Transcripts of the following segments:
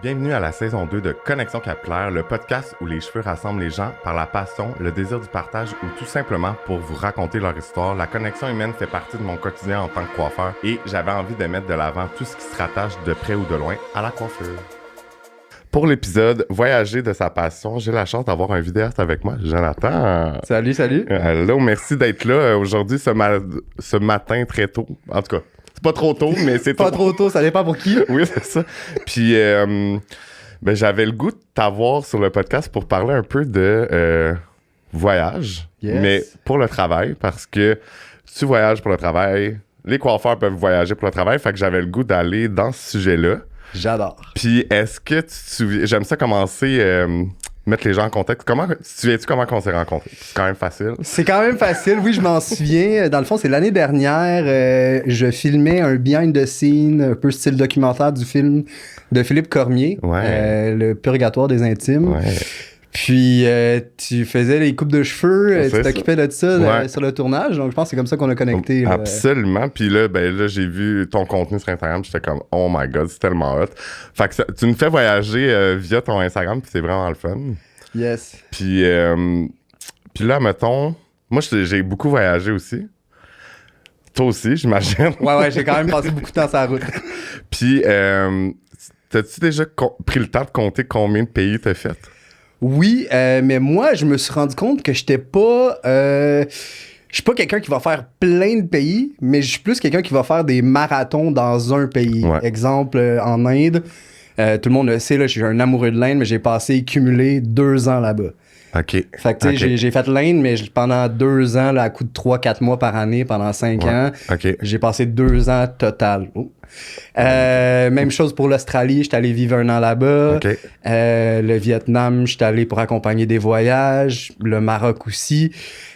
Bienvenue à la saison 2 de Connexion Capillaire, le podcast où les cheveux rassemblent les gens par la passion, le désir du partage ou tout simplement pour vous raconter leur histoire. La connexion humaine fait partie de mon quotidien en tant que coiffeur et j'avais envie de mettre de l'avant tout ce qui se rattache de près ou de loin à la coiffure. Pour l'épisode Voyager de sa passion, j'ai la chance d'avoir un vidéaste avec moi, Jonathan. Salut. Hello, merci d'être là aujourd'hui ce matin très tôt. En tout cas, c'est pas trop tôt, mais c'est pas trop tôt, ça dépend pour qui. Oui, c'est ça. Puis, j'avais le goût de t'avoir sur le podcast pour parler un peu de voyage, mais pour le travail, parce que tu voyages pour le travail, les coiffeurs peuvent voyager pour le travail, fait que j'avais le goût d'aller dans ce sujet-là. J'adore. Puis, est-ce que tu te souviens... J'aime ça commencer... mettre les gens en contexte. Tu te souviens-tu comment on s'est rencontrés? C'est quand même facile. C'est quand même facile, oui, je m'en souviens. Dans le fond, c'est l'année dernière, je filmais un behind the scene, un peu style documentaire du film de Philippe Cormier, Le Purgatoire des Intimes. Ouais. Puis, tu faisais les coupes de cheveux, tu t'occupais de ça sur le tournage. Donc, je pense que c'est comme ça qu'on a connecté. Là. Absolument. Puis là, j'ai vu ton contenu sur Instagram. J'étais comme, oh my God, c'est tellement hot. Fait que tu nous fais voyager via ton Instagram, puis c'est vraiment le fun. Yes. Puis là, mettons, moi, j'ai beaucoup voyagé aussi. Toi aussi, j'imagine. Ouais, j'ai quand même passé beaucoup de temps sur la route. Puis, t'as-tu déjà pris le temps de compter combien de pays t'as fait? Oui, mais moi, je me suis rendu compte que j'étais pas... je suis pas quelqu'un qui va faire plein de pays, mais je suis plus quelqu'un qui va faire des marathons dans un pays. Ouais. Exemple, en Inde, tout le monde le sait, là, je suis un amoureux de l'Inde, mais j'ai cumulé 2 ans là-bas. OK. Fait que, tu sais, j'ai fait l'Inde, mais pendant 2 ans, là, à coup de 3-4 mois par année, pendant 5 ans, j'ai passé 2 ans total. Même chose pour l'Australie, j'étais allé vivre 1 an là-bas. Le Vietnam, j'étais allé pour accompagner des voyages. Le Maroc aussi.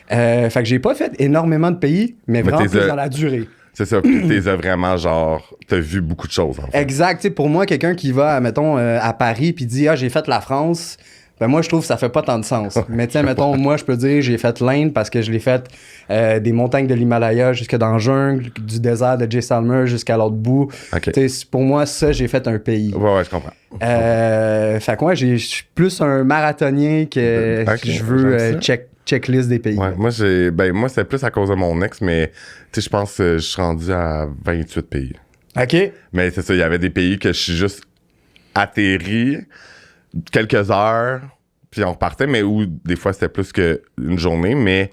Fait que j'ai pas fait énormément de pays, mais vraiment plus dans la durée. C'est ça, puis t'es vraiment genre, t'as vu beaucoup de choses en fait. Exact, tu sais, pour moi, quelqu'un qui va, mettons, à Paris puis dit « Ah, j'ai fait la France », ben moi, je trouve que ça fait pas tant de sens. Mais tiens, mettons, moi, je peux dire j'ai fait l'Inde parce que je l'ai fait des montagnes de l'Himalaya jusque dans la jungle, du désert de Jaisalmer jusqu'à l'autre bout. Tu sais, pour moi, ça, j'ai fait un pays. Ouais, je comprends. Fait que moi, je suis plus un marathonien que je veux checklist des pays. Ouais, moi, c'est plus à cause de mon ex, mais tu sais, je pense que je suis rendu à 28 pays. OK. Mais c'est ça, il y avait des pays que je suis juste atterri quelques heures, puis on repartait, mais où des fois c'était plus qu'une journée, mais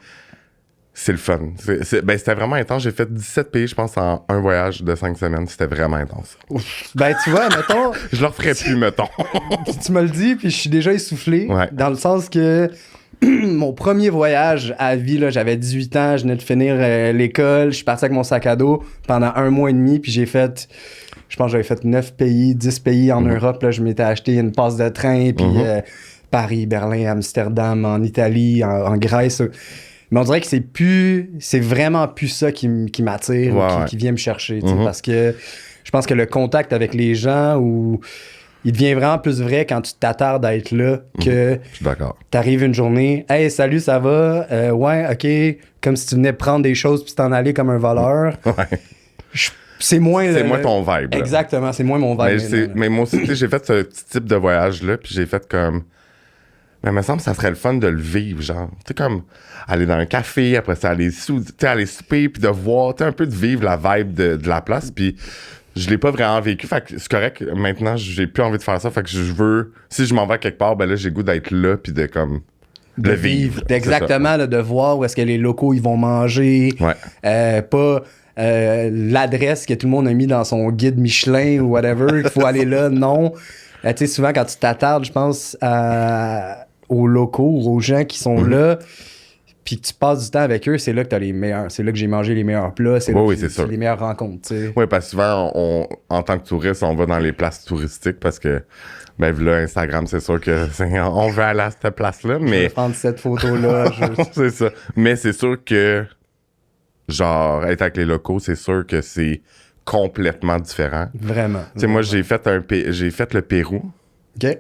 c'est le fun. C'était vraiment intense. J'ai fait 17 pays, je pense, en un voyage de 5 semaines. C'était vraiment intense. Ben, tu vois, mettons... Je le referais plus, mettons. Tu me le dis, puis je suis déjà essoufflé, dans le spense que mon premier voyage à vie, là, j'avais 18 ans, je venais de finir l'école, je suis parti avec mon sac à dos pendant 1 mois et demi, puis j'ai fait... Je pense que j'avais fait 9 pays, 10 pays en Europe. Là, je m'étais acheté une passe de train, puis Paris, Berlin, Amsterdam, en Italie, en Grèce. Mais on dirait que c'est vraiment plus ça qui m'attire, qui vient me chercher. Parce que je pense que le contact avec les gens, il devient vraiment plus vrai quand tu t'attardes à être là que je suis d'accord. T'arrives une journée, « Hey, salut, ça va? Ouais, OK. » Comme si tu venais prendre des choses puis t'en aller comme un voleur. Ouais. C'est moins ton vibe. Là. Exactement, c'est moins mon vibe. Mais moi aussi, j'ai fait ce petit type de voyage-là, puis j'ai fait comme... Mais il me semble que ça serait le fun de le vivre, genre. Tu sais, comme aller dans un café, après ça, aller souper, puis de voir, tu sais, un peu de vivre la vibe de la place, puis je l'ai pas vraiment vécu. Fait que c'est correct, maintenant, j'ai plus envie de faire ça, fait que je veux... Si je m'en vais quelque part, ben là, j'ai le goût d'être là, puis de comme... De vivre. Exactement, là, de voir où est-ce que les locaux, ils vont manger. Pas... l'adresse que tout le monde a mis dans son guide Michelin ou whatever, il faut aller là, non. Tu sais, souvent, quand tu t'attardes, je pense, aux locaux ou aux gens qui sont là, puis que tu passes du temps avec eux, c'est là que t'as les meilleurs. C'est là que j'ai mangé les meilleurs plats, c'est là que c'est les meilleures rencontres, tu sais. Oui, parce que souvent, en tant que touriste, on va dans les places touristiques parce que, ben là, Instagram, c'est sûr que on veut aller à cette place-là, mais... Je vais prendre cette photo-là. C'est ça. Mais c'est sûr que genre, être avec les locaux, c'est sûr que c'est complètement différent. Vraiment. Tu sais, moi, j'ai fait le Pérou. OK.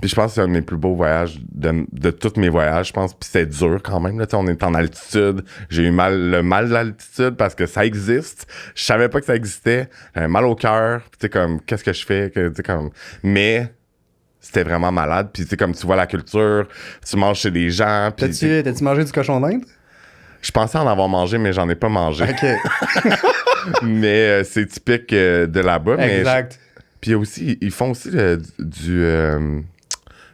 Puis je pense que c'est un de mes plus beaux voyages de tous mes voyages, je pense. Puis c'était dur quand même. Là, on est en altitude. J'ai eu le mal de l'altitude parce que ça existe. Je savais pas que ça existait. J'avais mal au cœur. Tu sais, comme, qu'est-ce que je fais? Mais c'était vraiment malade. Puis, tu sais, comme tu vois la culture, tu manges chez des gens. Puis, T'as-tu mangé du cochon d'Inde? Je pensais en avoir mangé, mais j'en ai pas mangé. OK. Mais c'est typique de là-bas. Exact. Puis aussi, ils font aussi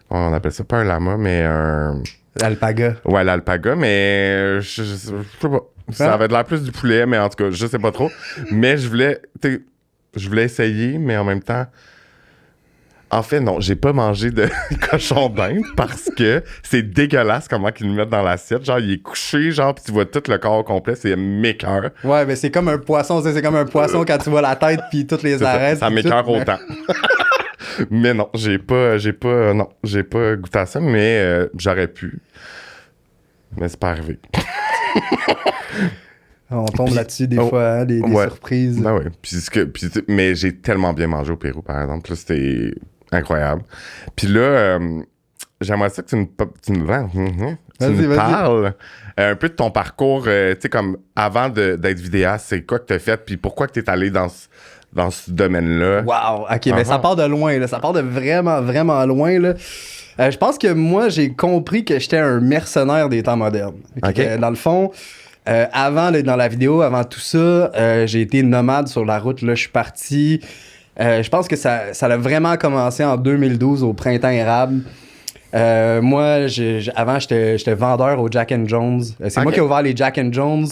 comment on appelle ça? Pas un lama, mais un... L'alpaga. Ouais, l'alpaga, mais je sais pas. Ça avait l'air plus du poulet, mais en tout cas, je sais pas trop. Mais je voulais essayer, mais en même temps... En fait, non, j'ai pas mangé de cochon d'Inde parce que c'est dégueulasse comment qu'ils le mettent dans l'assiette. Genre, il est couché, genre, pis tu vois tout le corps au complet, c'est m'écoeure. Ouais, mais c'est comme un poisson, c'est comme un poisson quand tu vois la tête puis toutes les arêtes. Ça m'écoeure autant. Mais non, j'ai pas goûté à ça, mais j'aurais pu. Mais c'est pas arrivé. On tombe là-dessus des fois, hein, des surprises. Ben oui. Mais j'ai tellement bien mangé au Pérou, par exemple. Là, c'était incroyable. Puis là, j'aimerais ça que tu me parles un peu de ton parcours. Tu sais, comme avant d'être vidéaste, c'est quoi que tu as fait? Puis pourquoi que tu es allé dans ce domaine-là? Wow! OK, mais ça part de loin, là. Ça part de vraiment, vraiment loin, là. Je pense que moi, j'ai compris que j'étais un mercenaire des temps modernes. Okay. Dans le fond... avant d'être dans la vidéo, avant tout ça, j'ai été nomade sur la route. Là, je suis parti. Je pense que ça a vraiment commencé en 2012 au printemps érable. Moi, avant, j'étais vendeur au Jack and Jones. C'est moi qui ai ouvert les Jack and Jones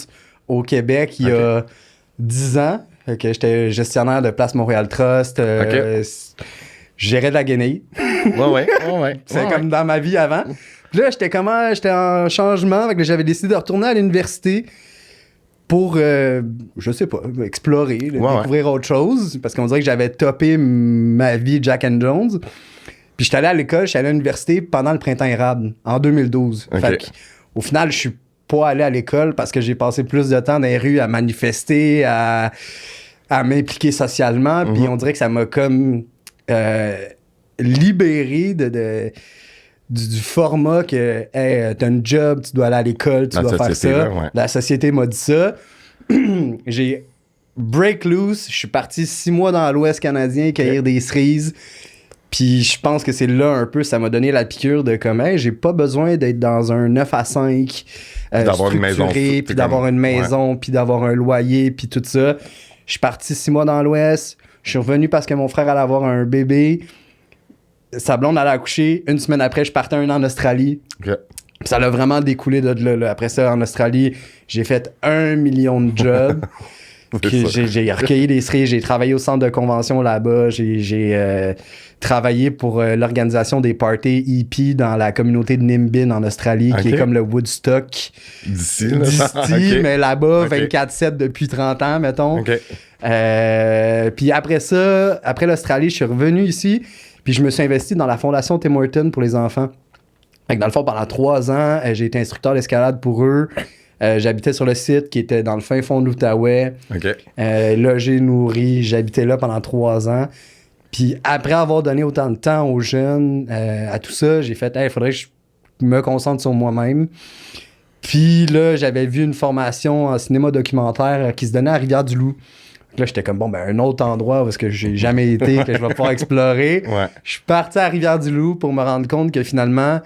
au Québec il y a 10 ans. J'étais gestionnaire de Place Montréal Trust. Je gérais de la guenille. Ouais. C'est comme dans ma vie avant. Puis là, j'étais en changement. J'avais décidé de retourner à l'université pour, je sais pas, explorer, découvrir autre chose. Parce qu'on dirait que j'avais topé ma vie Jack and Jones. Puis j'étais allé à l'école, j'étais allé à l'université pendant le printemps érable, en 2012. Fait qu'au final, je suis pas allé à l'école parce que j'ai passé plus de temps dans les rues à manifester, à m'impliquer socialement. Puis on dirait que ça m'a comme libéré du format que hey, t'as un job, tu dois aller à l'école, tu dois faire ça. Ouais. La société m'a dit ça. J'ai break loose, je suis parti 6 mois dans l'Ouest canadien cueillir des cerises. Puis je pense que c'est là un peu, ça m'a donné la piqûre de comme, hey, j'ai pas besoin d'être dans un 9 à 5 d'avoir une maison, puis d'avoir une maison, puis d'avoir un loyer, puis tout ça. Je suis parti 6 mois dans l'Ouest. Je suis revenu parce que mon frère allait avoir un bébé. Sa blonde allait accoucher. 1 semaine après, je partais 1 an en Australie. Ça l'a vraiment découlé de là. Après ça, en Australie, j'ai fait 1 million de jobs. J'ai recueilli des cerises. J'ai travaillé au centre de convention là-bas. J'ai travaillé pour l'organisation des parties hippie dans la communauté de Nimbin en Australie, qui est comme le Woodstock d'ici, mais là-bas, 24/7 depuis 30 ans, mettons. Puis après ça, après l'Australie, je suis revenu ici. Puis je me suis investi dans la fondation Tim Hortons pour les enfants. Fait que dans le fond, pendant 3 ans, j'ai été instructeur d'escalade pour eux. J'habitais sur le site qui était dans le fin fond de l'Outaouais. Logé, nourri. J'habitais là pendant 3 ans. Puis après avoir donné autant de temps aux jeunes, à tout ça, j'ai fait, il faudrait que je me concentre sur moi-même. Puis là, j'avais vu une formation en cinéma documentaire qui se donnait à Rivière-du-Loup. Là, j'étais comme, un autre endroit où est-ce que j'ai jamais été, que je vais pouvoir explorer. Je suis parti à Rivière-du-Loup pour me rendre compte que finalement,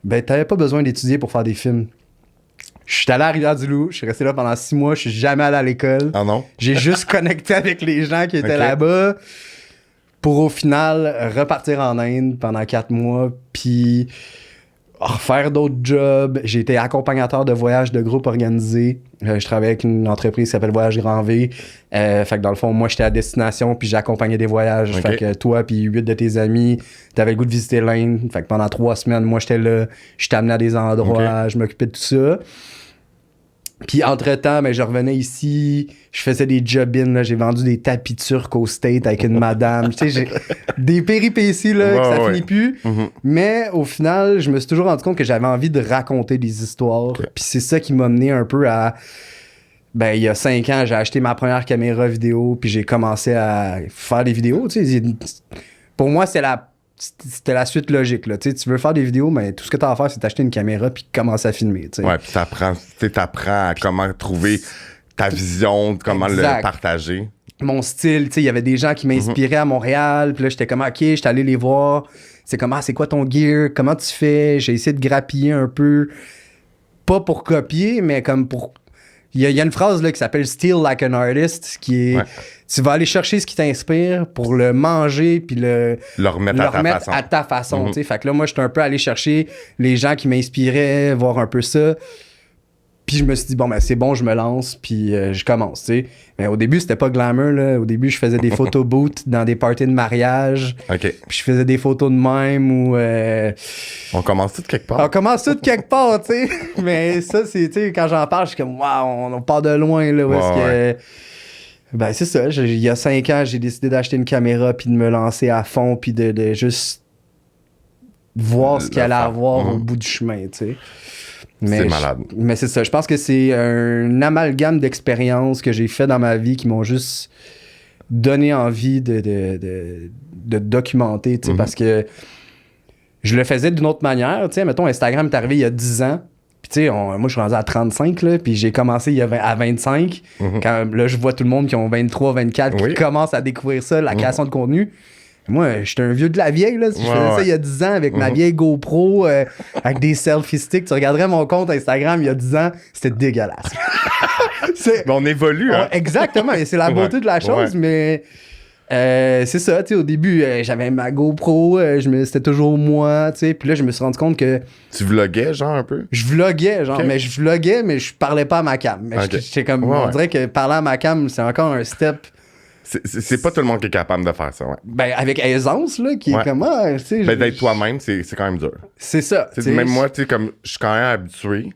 t'avais pas besoin d'étudier pour faire des films. Je suis allé à Rivière-du-Loup, je suis resté là pendant 6 mois, je suis jamais allé à l'école. Ah non? J'ai juste connecté avec les gens qui étaient là-bas pour au final repartir en Inde pendant 4 mois, puis refaire d'autres jobs. J'ai été accompagnateur de voyages de groupe organisés. Je travaillais avec une entreprise qui s'appelle Voyage Grand V. Fait que dans le fond, moi, j'étais à destination puis j'accompagnais des voyages. Fait que toi puis 8 de tes amis, t'avais le goût de visiter l'Inde. Fait que pendant 3 semaines, moi, j'étais là. Je t'amenais à des endroits. Je m'occupais de tout ça. Puis entre-temps, je revenais ici, je faisais des job-ins, là, j'ai vendu des tapis turcs au State avec une madame. Tu sais, j'ai des péripéties là, que ça finit plus. Mais au final, je me suis toujours rendu compte que j'avais envie de raconter des histoires. Puis c'est ça qui m'a mené un peu à... il y a 5 ans, j'ai acheté ma première caméra vidéo, puis j'ai commencé à faire des vidéos. Tu sais, pour moi, c'était la suite logique. Là. Tu veux faire des vidéos, mais tout ce que tu as à faire, c'est t'acheter une caméra puis commencer à filmer. T'sais. Ouais, puis t'apprends à comment trouver ta vision, comment le partager. mon style. Tu sais, il y avait des gens qui m'inspiraient à Montréal. Puis là, j'étais comme, OK, j'étais allé les voir. C'est comme, c'est quoi ton gear? Comment tu fais? J'ai essayé de grappiller un peu. Pas pour copier, mais comme pour... Il y a une phrase là, qui s'appelle « Steal like an artist », qui est... Ouais. Tu vas aller chercher ce qui t'inspire pour le manger puis le remettre à ta façon. Mm-hmm. Fait que là, moi, j'étais un peu allé chercher les gens qui m'inspiraient, voir un peu ça. Puis je me suis dit, bon, ben c'est bon, je me lance, puis je commence, tu sais. Mais au début, c'était pas glamour, là. Au début, je faisais des photos booths dans des parties de mariage. OK. Puis je faisais des photos de même ou... On commence tout de quelque part. On commence tout de quelque part, tu sais. Mais ça, c'est, tu sais, quand j'en parle, je suis comme, waouh, on part de loin, là. Où est-ce que... Ben, c'est ça. Il y a 5 ans, j'ai décidé d'acheter une caméra, puis de me lancer à fond, puis de juste voir ce qu'il allait avoir au bout du chemin, tu sais. C'est malade. Mais c'est ça. Je pense que c'est un amalgame d'expériences que j'ai fait dans ma vie qui m'ont juste donné envie de documenter, tu sais, parce que je le faisais d'une autre manière. Tu sais, mettons, Instagram est arrivé il y a 10 ans. Puis, tu sais, moi, je suis rendu à 35, là, puis j'ai commencé à 25. Quand, là, je vois tout le monde qui ont 23, 24 qui commencent à découvrir ça, la création de contenu. Moi, j'étais un vieux de la vieille, là. Si je faisais ça il y a 10 ans avec ma vieille GoPro, avec des selfie sticks, tu regarderais mon compte Instagram il y a 10 ans, c'était dégueulasse. Mais on évolue, hein? Exactement, et c'est la beauté de la chose, mais c'est ça, tu sais, au début, j'avais ma GoPro, c'était toujours moi, tu sais, puis là, je me suis rendu compte que... Tu vloguais, genre, un peu? Je vloguais, genre, mais je parlais pas à ma cam. Mais j'étais comme, on dirait que parler à ma cam, c'est encore un step... C'est pas tout le monde qui est capable de faire ça, ouais. Ben, avec aisance, là, qui est comme, tu sais... Ben, d'être toi-même, c'est quand même dur. C'est ça. Même moi, tu sais, comme, je suis quand même habitué,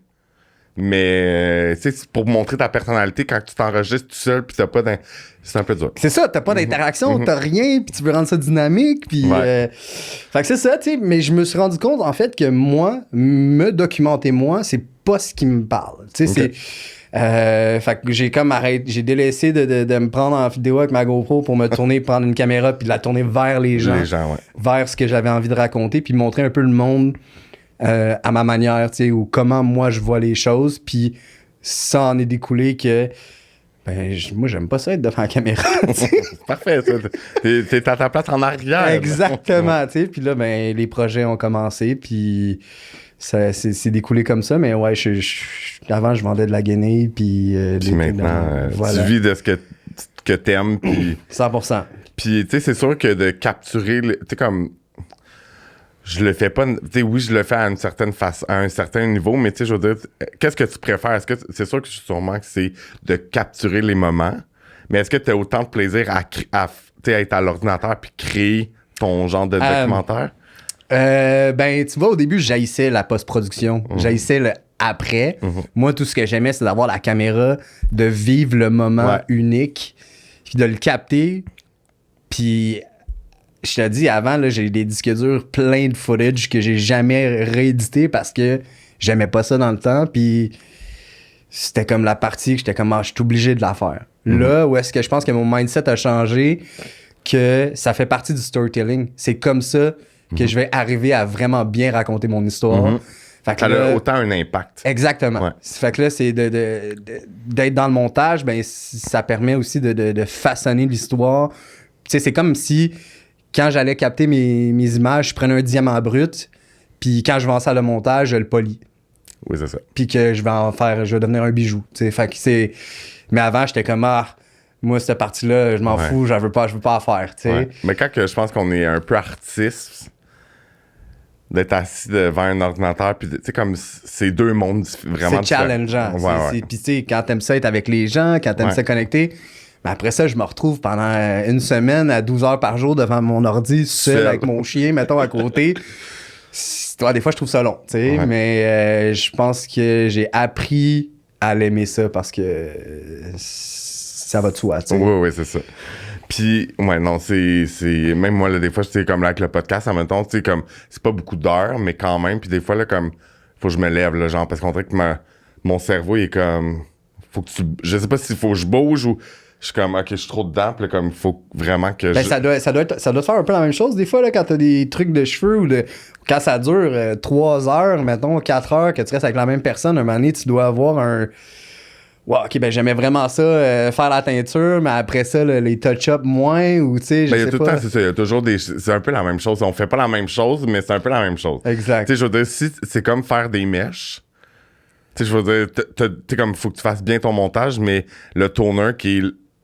mais, tu sais, pour montrer ta personnalité, quand tu t'enregistres tout seul, pis t'as pas c'est un peu dur. C'est ça, t'as pas d'interaction, t'as rien, puis tu veux rendre ça dynamique, puis... Fait que c'est ça, tu sais, mais je me suis rendu compte, en fait, que moi, me documenter moi, c'est pas ce qui me parle. Tu sais, c'est... fait que j'ai comme j'ai délaissé de me prendre en vidéo avec ma GoPro pour me tourner, prendre une caméra puis de la tourner vers les gens vers ce que j'avais envie de raconter, puis montrer un peu le monde à ma manière, tu sais, ou comment moi je vois les choses, puis ça en est découlé que moi j'aime pas ça être devant la caméra. C'est parfait, ça. T'es à ta place en arrière. Exactement, tu sais, puis là les projets ont commencé, puis c'est découlé comme ça, mais ouais, avant, je vendais de la guenille, puis maintenant, tu vis de ce que t'aimes, puis... 100%. Puis, tu sais, c'est sûr que de capturer... Tu sais, comme... Je le fais pas... Tu sais, oui, je le fais à une certaine à un certain niveau, mais tu sais, je veux dire, qu'est-ce que tu préfères? Est-ce que c'est sûr que sûrement que c'est de capturer les moments, mais est-ce que tu as autant de plaisir à être à l'ordinateur puis créer ton genre de documentaire? Ben, tu vois, au début, j'haïssais la post-production. J'haïssais le après. Moi, tout ce que j'aimais, c'est d'avoir la caméra, de vivre le moment unique, puis de le capter. Puis, je te dis, avant, là, j'ai des disques durs pleins de footage que j'ai jamais réédité parce que j'aimais pas ça dans le temps. Puis, c'était comme la partie que j'étais comme, je suis obligé de la faire. Là, où est-ce que je pense que mon mindset a changé, que ça fait partie du storytelling. C'est comme ça que je vais arriver à vraiment bien raconter mon histoire. Fait que ça a autant un impact. Exactement. Ouais. Fait que là, c'est d'être dans le montage, ben ça permet aussi de façonner l'histoire. Tu sais, c'est comme si, quand j'allais capter mes images, je prenais un diamant brut, puis quand je vais en salle de montage, je le polis. Oui, c'est ça. Puis que je vais devenir un bijou. Tu sais, fait que c'est... Mais avant, j'étais comme, moi, cette partie-là, je m'en fous, je veux pas en faire, tu sais. Ouais. Mais quand je pense qu'on est un peu artiste... d'être assis devant un ordinateur, puis tu sais, comme c'est deux mondes vraiment c'est challengeant. Puis tu sais, quand t'aimes ça être avec les gens, quand t'aimes ça connecter, ben après ça, je me retrouve pendant une semaine à 12 heures par jour devant mon ordi, seul avec mon chien, mettons, à côté. Des fois, je trouve ça long, tu sais, mais je pense que j'ai appris à l'aimer ça parce que ça va de soi, tu sais. Oui, c'est ça. Puis, ouais, non, c'est... Même moi, là, des fois, c'est comme là, avec le podcast, en même temps, tu sais, comme... C'est pas beaucoup d'heures, mais quand même. Puis des fois, là, comme... Faut que je me lève, là, genre, parce qu'on dirait que mon cerveau, il est comme... Faut que je sais pas s'il faut que je bouge ou... Je suis comme, OK, je suis trop dedans. Puis là, comme, il faut vraiment que ça doit te faire un peu la même chose, des fois, là, quand t'as des trucs de cheveux ou quand ça dure 3 heures, mettons, 4 heures, que tu restes avec la même personne, un moment donné, tu dois avoir wow, ok, ben j'aimais vraiment ça, faire la teinture, mais après ça, les touch-up moins, ou tu sais, je sais pas. Il y a tout le temps, c'est ça, il y a toujours c'est un peu la même chose. On fait pas la même chose, mais c'est un peu la même chose. Exact. Tu sais, je veux dire, si c'est comme faire des mèches, tu sais, je veux dire, t'es comme, faut que tu fasses bien ton montage, mais le toner, qui est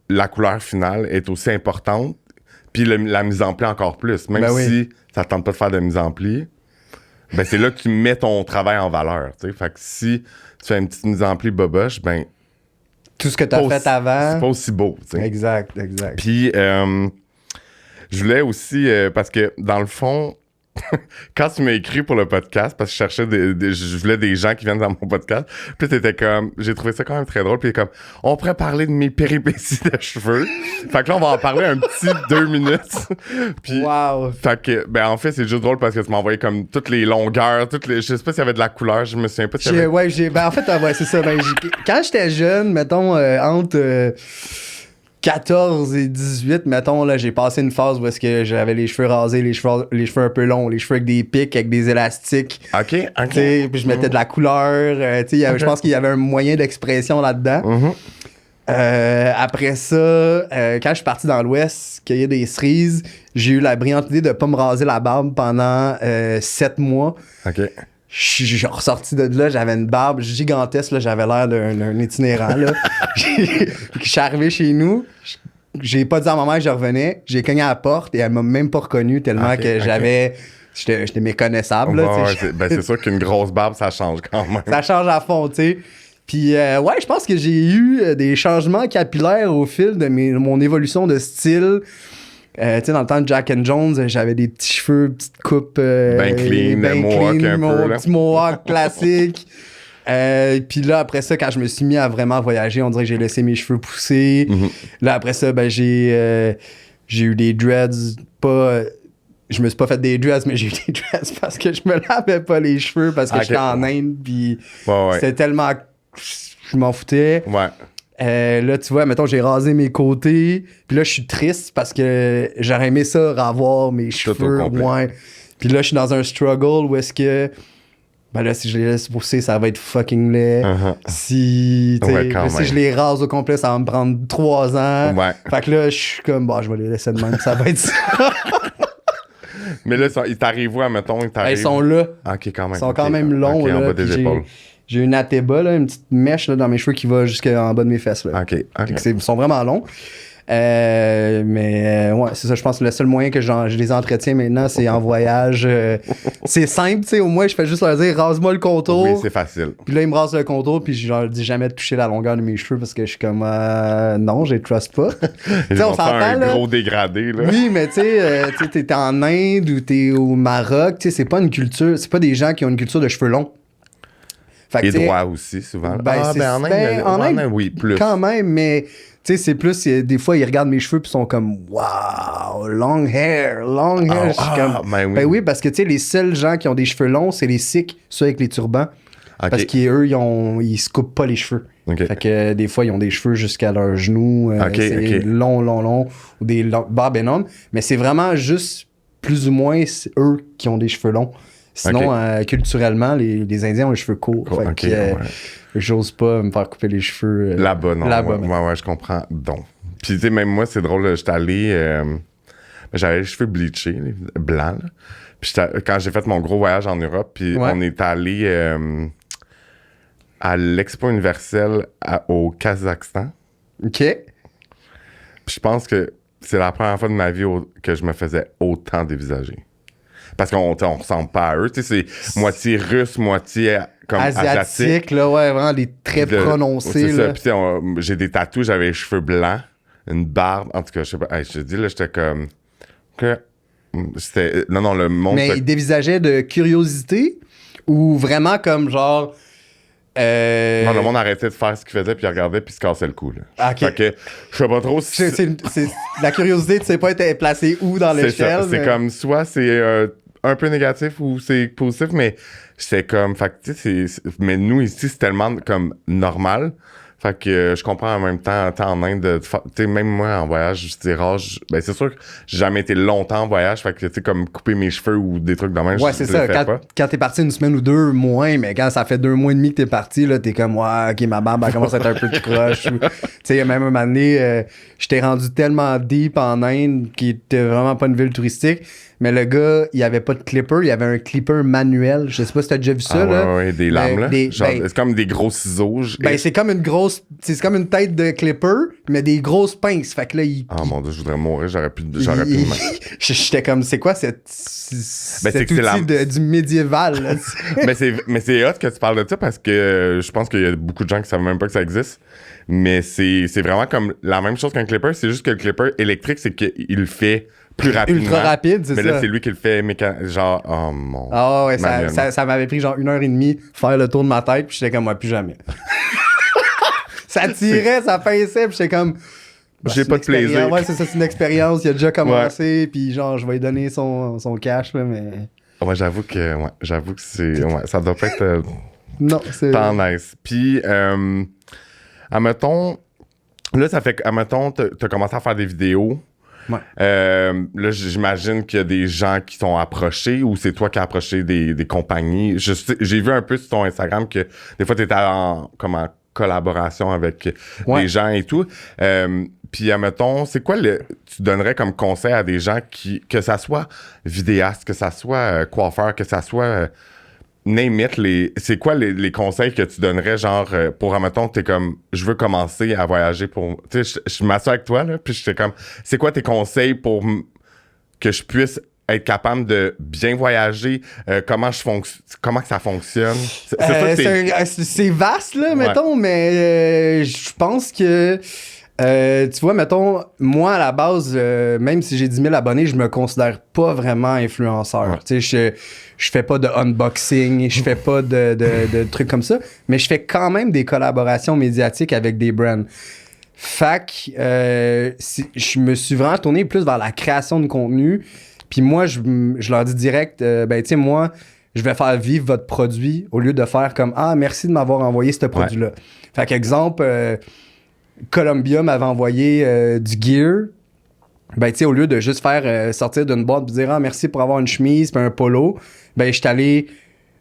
la couleur finale, est aussi importante, puis la mise en pli encore plus. Même si ça tente pas de faire de mise en pli, ben c'est là que tu mets ton travail en valeur, tu sais. Fait que si tu fais une petite mise en pli boboche, ben... Tout ce que t'as fait avant... C'est pas aussi beau, tu sais. Exact. Puis, je voulais aussi... parce que, dans le fond... Quand tu m'as écrit pour le podcast, parce que je cherchais je voulais des gens qui viennent dans mon podcast, puis t'étais comme, j'ai trouvé ça quand même très drôle, puis comme, on pourrait parler de mes péripéties de cheveux. Fait que là, on va en parler un petit 2 minutes. Puis, wow. Fait que, ben en fait, c'est juste drôle parce que tu m'as envoyé comme toutes les longueurs, je sais pas s'il y avait de la couleur, je me souviens pas s'il y avait... Ben en fait, c'est ça. Quand j'étais jeune, mettons, entre... 14 et 18, mettons, là, j'ai passé une phase où est-ce que j'avais les cheveux rasés, les cheveux un peu longs, les cheveux avec des pics, avec des élastiques. OK. Puis je mettais de la couleur. Je pense qu'il y avait un moyen d'expression là-dedans. Après ça, quand je suis parti dans l'Ouest, cueillir des cerises, j'ai eu la brillante idée de pas me raser la barbe pendant 7 mois. OK. Je suis ressorti de là, j'avais une barbe gigantesque, là, j'avais l'air d'un itinérant. Là. Je suis arrivé chez nous, j'ai pas dit à ma mère que je revenais, j'ai cogné à la porte et elle m'a même pas reconnu tellement que j'étais méconnaissable. C'est sûr qu'une grosse barbe, ça change quand même. Ça change à fond, tu sais. Puis je pense que j'ai eu des changements capillaires au fil de mon évolution de style. Tu sais, dans le temps de Jack and Jones, j'avais des petits cheveux, petites coupes. Ben clean, mohawk un peu. Là. Petit mohawk classique. Puis là, après ça, quand je me suis mis à vraiment voyager, on dirait que j'ai laissé mes cheveux pousser. Là, après ça, ben j'ai eu des dreads. Je me suis pas fait des dreads, mais j'ai eu des dreads parce que je me lavais pas les cheveux parce que j'étais en Inde. Puis c'était tellement... Je m'en foutais. Ouais. Là, tu vois, mettons, j'ai rasé mes côtés. Puis là, je suis triste parce que j'aurais aimé ça, revoir mes cheveux. Puis là, je suis dans un struggle où est-ce que... Ben là, si je les laisse pousser, ça va être fucking laid. Si je les rase au complet, ça va me prendre 3 ans. Ouais. Fait que là, je suis comme, je vais les laisser de même, ça va être ça. Mais là, ils t'arrivent où, mettons? Ils sont là. OK, quand même. Ils sont quand même longs. Okay, là, en bas des épaules. J'ai une Ateba, là, une petite mèche là, dans mes cheveux qui va jusqu'en bas de mes fesses. Là. OK. Ils sont vraiment longs. Mais c'est ça, je pense que le seul moyen que je les entretiens maintenant, c'est en voyage. C'est simple, tu sais, au moins, je fais juste leur dire, rase-moi le contour. Oui, c'est facile. Puis là, ils me rasent le contour, puis je leur dis jamais de toucher la longueur de mes cheveux parce que je suis comme, non, je les trust pas. Tu sais, on s'entend, un gros dégradé, là. Oui, mais tu sais, t'es en Inde ou t'es au Maroc, tu sais, c'est pas une culture, c'est pas des gens qui ont une culture de cheveux longs. Fait que, et droit aussi, souvent. En Inde, oui, plus. Quand même, mais... Tu sais, c'est plus, des fois, ils regardent mes cheveux puis sont comme « Wow, long hair. » Ben oui, parce que, tu sais, les seuls gens qui ont des cheveux longs, c'est les Sikhs, ceux avec les turbans. Okay. Parce qu'eux, ils se coupent pas les cheveux. Okay. Fait que des fois, ils ont des cheveux jusqu'à leurs genoux. C'est long, ou des barbes énormes. Mais c'est vraiment juste, plus ou moins, eux qui ont des cheveux longs. Sinon, culturellement, les Indiens ont les cheveux courts. Fait que, j'ose pas me faire couper les cheveux. Là-bas, non. Ouais, je comprends. Donc. Puis, tu sais, même moi, c'est drôle, j'étais allé... j'avais les cheveux bleachés, blancs. Là. Puis, quand j'ai fait mon gros voyage en Europe, puis on est allé à l'Expo universelle au Kazakhstan. OK. Puis, je pense que c'est la première fois de ma vie que je me faisais autant dévisager. Parce qu'on ressemble pas à eux. Tu sais, c'est moitié russe, moitié comme asiatique. Là, ouais, vraiment des traits prononcés. C'est ça. Puis j'ai des tatous, j'avais les cheveux blancs, une barbe. En tout cas, je sais pas. Je te dis, là, j'étais comme... C'était... Non, le monde... Mais ils dévisageaient de curiosité ou vraiment comme genre... Non, le monde arrêtait de faire ce qu'il faisait puis il regardait puis il se cassait le cou. Là. Okay. Fait que je sais pas trop si... C'est la curiosité, tu sais pas être placé où dans l'échelle. C'est comme soit c'est un peu négatif ou c'est positif, mais c'est comme... Fait que tu sais, mais nous ici, c'est tellement comme normal. Fait que je comprends en même temps, en Inde, tu sais, même moi en voyage, je dirais, ben c'est sûr que j'ai jamais été longtemps en voyage, fait que tu sais, comme couper mes cheveux ou des trucs de même, ouais, c'est ça. Quand t'es parti une semaine ou deux, moins, mais quand ça fait 2 mois et demi que t'es parti, là, t'es comme, ouais, ok, ma barbe, elle commence à être un peu croche. Tu sais, même un moment donné, j'étais rendu tellement deep en Inde qui était vraiment pas une ville touristique. Mais le gars, il avait pas de clipper, il avait un clipper manuel. Je sais pas si t'as déjà vu ça, là. Ouais, des lames, là. C'est comme des gros ciseaux. C'est comme une grosse... C'est comme une tête de clipper, mais des grosses pinces. Fait que là, il... Oh mon Dieu, je voudrais mourir, j'aurais pu J'étais comme, c'est quoi cet outil du médiéval, là? mais c'est hot que tu parles de ça parce que je pense qu'il y a beaucoup de gens qui savent même pas que ça existe. Mais c'est vraiment comme la même chose qu'un clipper, c'est juste que le clipper électrique, c'est qu'il le fait plus rapidement. Ultra rapide, c'est ça. Mais là, c'est lui qui le fait genre, oh mon... Ah ouais, ça m'avait pris genre 1h30 faire le tour de ma tête, puis j'étais comme, moi, plus jamais. Ça tirait, ça pinçait, puis j'étais comme... J'ai pas de plaisir. Ouais, c'est ça, c'est une expérience, il a déjà commencé, puis genre, je vais lui donner son cash, là, mais... Ouais, j'avoue que c'est... Ouais, ça doit pas être... non, c'est... Tant nice. Puis, admettons... Là, ça fait admettons, t'as commencé à faire des vidéos. Ouais. Là, j'imagine qu'il y a des gens qui t'ont approché ou c'est toi qui as approché des compagnies. J'ai vu un peu sur ton Instagram que des fois, t'étais en collaboration avec des gens et tout. Puis, admettons, c'est quoi tu donnerais comme conseil à des gens que ça soit vidéaste, que ça soit coiffeur, que ça soit... name it, c'est quoi les conseils que tu donnerais, genre, pour, admettons, t'es comme, je veux commencer à voyager pour... Tu sais, je m'assois avec toi, là, puis j'étais comme, c'est quoi tes conseils pour que je puisse être capable de bien voyager? Comment que ça fonctionne? C'est vaste, là, mettons, mais je pense que... tu vois, mettons, moi, à la base, même si j'ai 10 000 abonnés, je me considère pas vraiment influenceur. Tu sais, je fais pas de unboxing, je fais pas de trucs comme ça, mais je fais quand même des collaborations médiatiques avec des brands. Fac, je me suis vraiment tourné plus vers la création de contenu. Puis moi, je leur dis direct, ben, tu sais, moi, je vais faire vivre votre produit au lieu de faire comme, ah, merci de m'avoir envoyé ce produit-là. Fait qu'exemple... Columbia m'avait envoyé du gear. Ben, tu sais, au lieu de juste faire sortir d'une boîte et dire, ah, merci pour avoir une chemise puis un polo, ben, je suis allé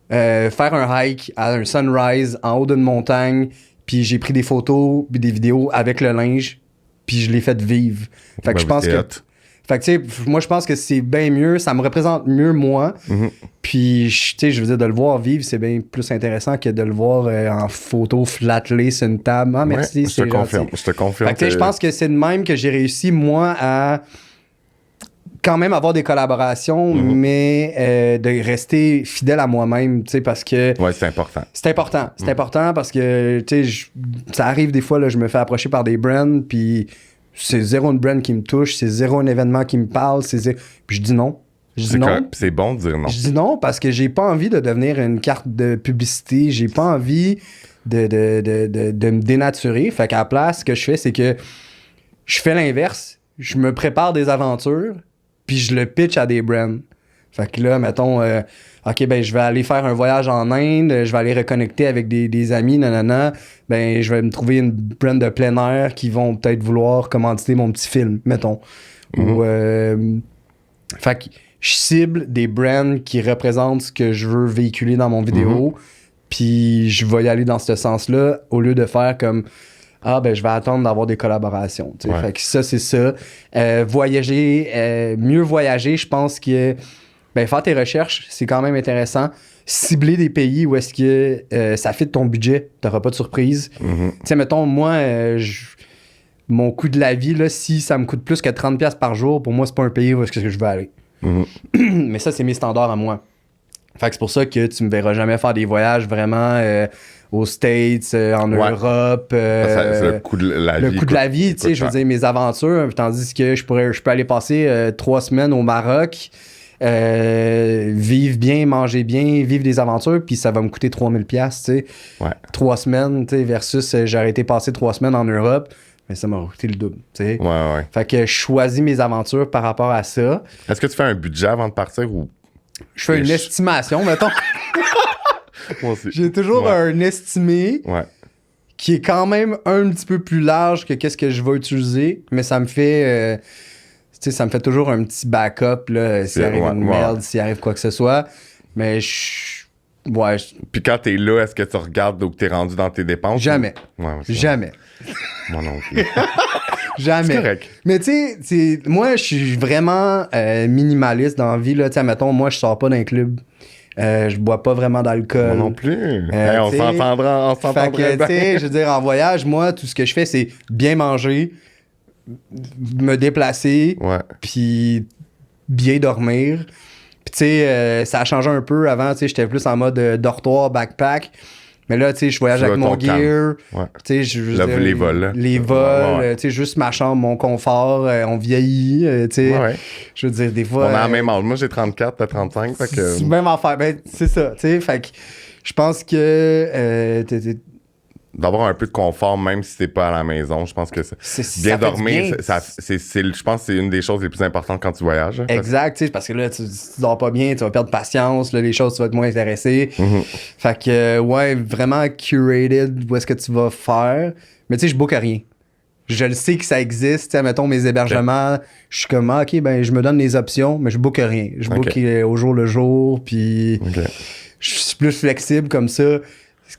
faire un hike à un sunrise en haut d'une montagne, puis j'ai pris des photos puis des vidéos avec le linge, puis je l'ai fait vivre. Fait que je pense que... Fait que, tu sais, moi, je pense que c'est bien mieux. Ça me représente mieux, moi. Mm-hmm. Puis, tu sais, je veux dire, de le voir vivre, c'est bien plus intéressant que de le voir en photo flattelé sur une table. Ah, merci, c'est gentil. Je te confirme. Fait que, tu sais, je pense que c'est de même que j'ai réussi, moi, à quand même avoir des collaborations, mais de rester fidèle à moi-même, tu sais, parce que... Ouais, c'est important. C'est important. C'est important parce que, tu sais, ça arrive des fois, là, je me fais approcher par des brands, puis... C'est zéro une brand qui me touche, c'est zéro un événement qui me parle, puis je dis non. C'est bon de dire non. Je dis non parce que j'ai pas envie de devenir une carte de publicité, j'ai pas envie de me dénaturer. Fait qu'à la place, ce que je fais, c'est que je fais l'inverse. Je me prépare des aventures, puis je le pitch à des brands. Fait que là, mettons, OK, ben je vais aller faire un voyage en Inde, je vais aller reconnecter avec des amis, nanana. Ben, je vais me trouver une brand de plein air qui vont peut-être vouloir commanditer mon petit film, mettons. Fait que je cible des brands qui représentent ce que je veux véhiculer dans mon vidéo, puis je vais y aller dans ce sens-là, au lieu de faire comme... Ah, ben, je vais attendre d'avoir des collaborations. Fait que ça, c'est ça. Voyager, mieux voyager, je pense que... Ben, faire tes recherches, c'est quand même intéressant. Cibler des pays où est-ce que ça fit ton budget, t'auras pas de surprise. Tu sais, mettons, moi, mon coût de la vie, là, si ça me coûte plus que 30$ par jour, pour moi, c'est pas un pays où est-ce que je veux aller. Mais ça, c'est mes standards à moi. Fait que c'est pour ça que tu me verras jamais faire des voyages vraiment aux States, en Europe. C'est le coût de la vie. Le coût de la vie, tu sais, je veux dire, mes aventures, tandis que je peux aller passer 3 semaines au Maroc, vivre bien, manger bien, vivre des aventures, puis ça va me coûter 3000$, tu sais. 3 semaines, tu sais, versus j'aurais été passer 3 semaines en Europe, mais ça m'a coûté le double, tu sais. Fait que je choisis mes aventures par rapport à ça. Est-ce que tu fais un budget avant de partir ou... Je fais une estimation, mettons. Moi aussi. J'ai toujours un estimé qui est quand même un petit peu plus large que qu'est-ce que je vais utiliser, mais ça me fait... tu sais, ça me fait toujours un petit backup, là, s'il arrive une merde, s'il arrive quoi que ce soit. Mais ouais. Puis quand t'es là, est-ce que tu regardes où t'es rendu dans tes dépenses? Jamais. Ouais, jamais. Moi non plus. Jamais. C'est correct. Mais tu sais, moi, je suis vraiment minimaliste dans la vie, là. Tu sais, mettons, moi, je sors pas d'un club. Je bois pas vraiment d'alcool. Moi non plus. On s'entendra Fait que, tu sais, je veux dire, en voyage, moi, tout ce que je fais, c'est bien manger, me déplacer, puis bien dormir. Puis tu sais, ça a changé un peu. Avant, tu sais, j'étais plus en mode dortoir, backpack. Mais là, tu sais, je voyage avec mon gear. Tu sais, les vols. Les vols, tu sais, juste ma chambre, mon confort, on vieillit, tu sais. Je veux dire, des fois... On a la même âge. Moi, j'ai 34, t'as 35, fait que... C'est même affaire. Ben, c'est ça, tu sais. Fait que je pense que... d'avoir un peu de confort, même si t'es pas à la maison, je pense que bien dormir, je pense que c'est une des choses les plus importantes quand tu voyages. Exact, tu sais, parce que là, tu dors pas bien, tu vas perdre patience, là, les choses, tu vas être moins intéressé. Fait que, ouais, vraiment curated où est-ce que tu vas faire. Mais tu sais, je book rien. Je le sais que ça existe, tu sais, mettons mes hébergements, je suis comme, ok, ben, je me donne les options, mais je book rien. Je book au jour le jour, puis je suis plus flexible comme ça.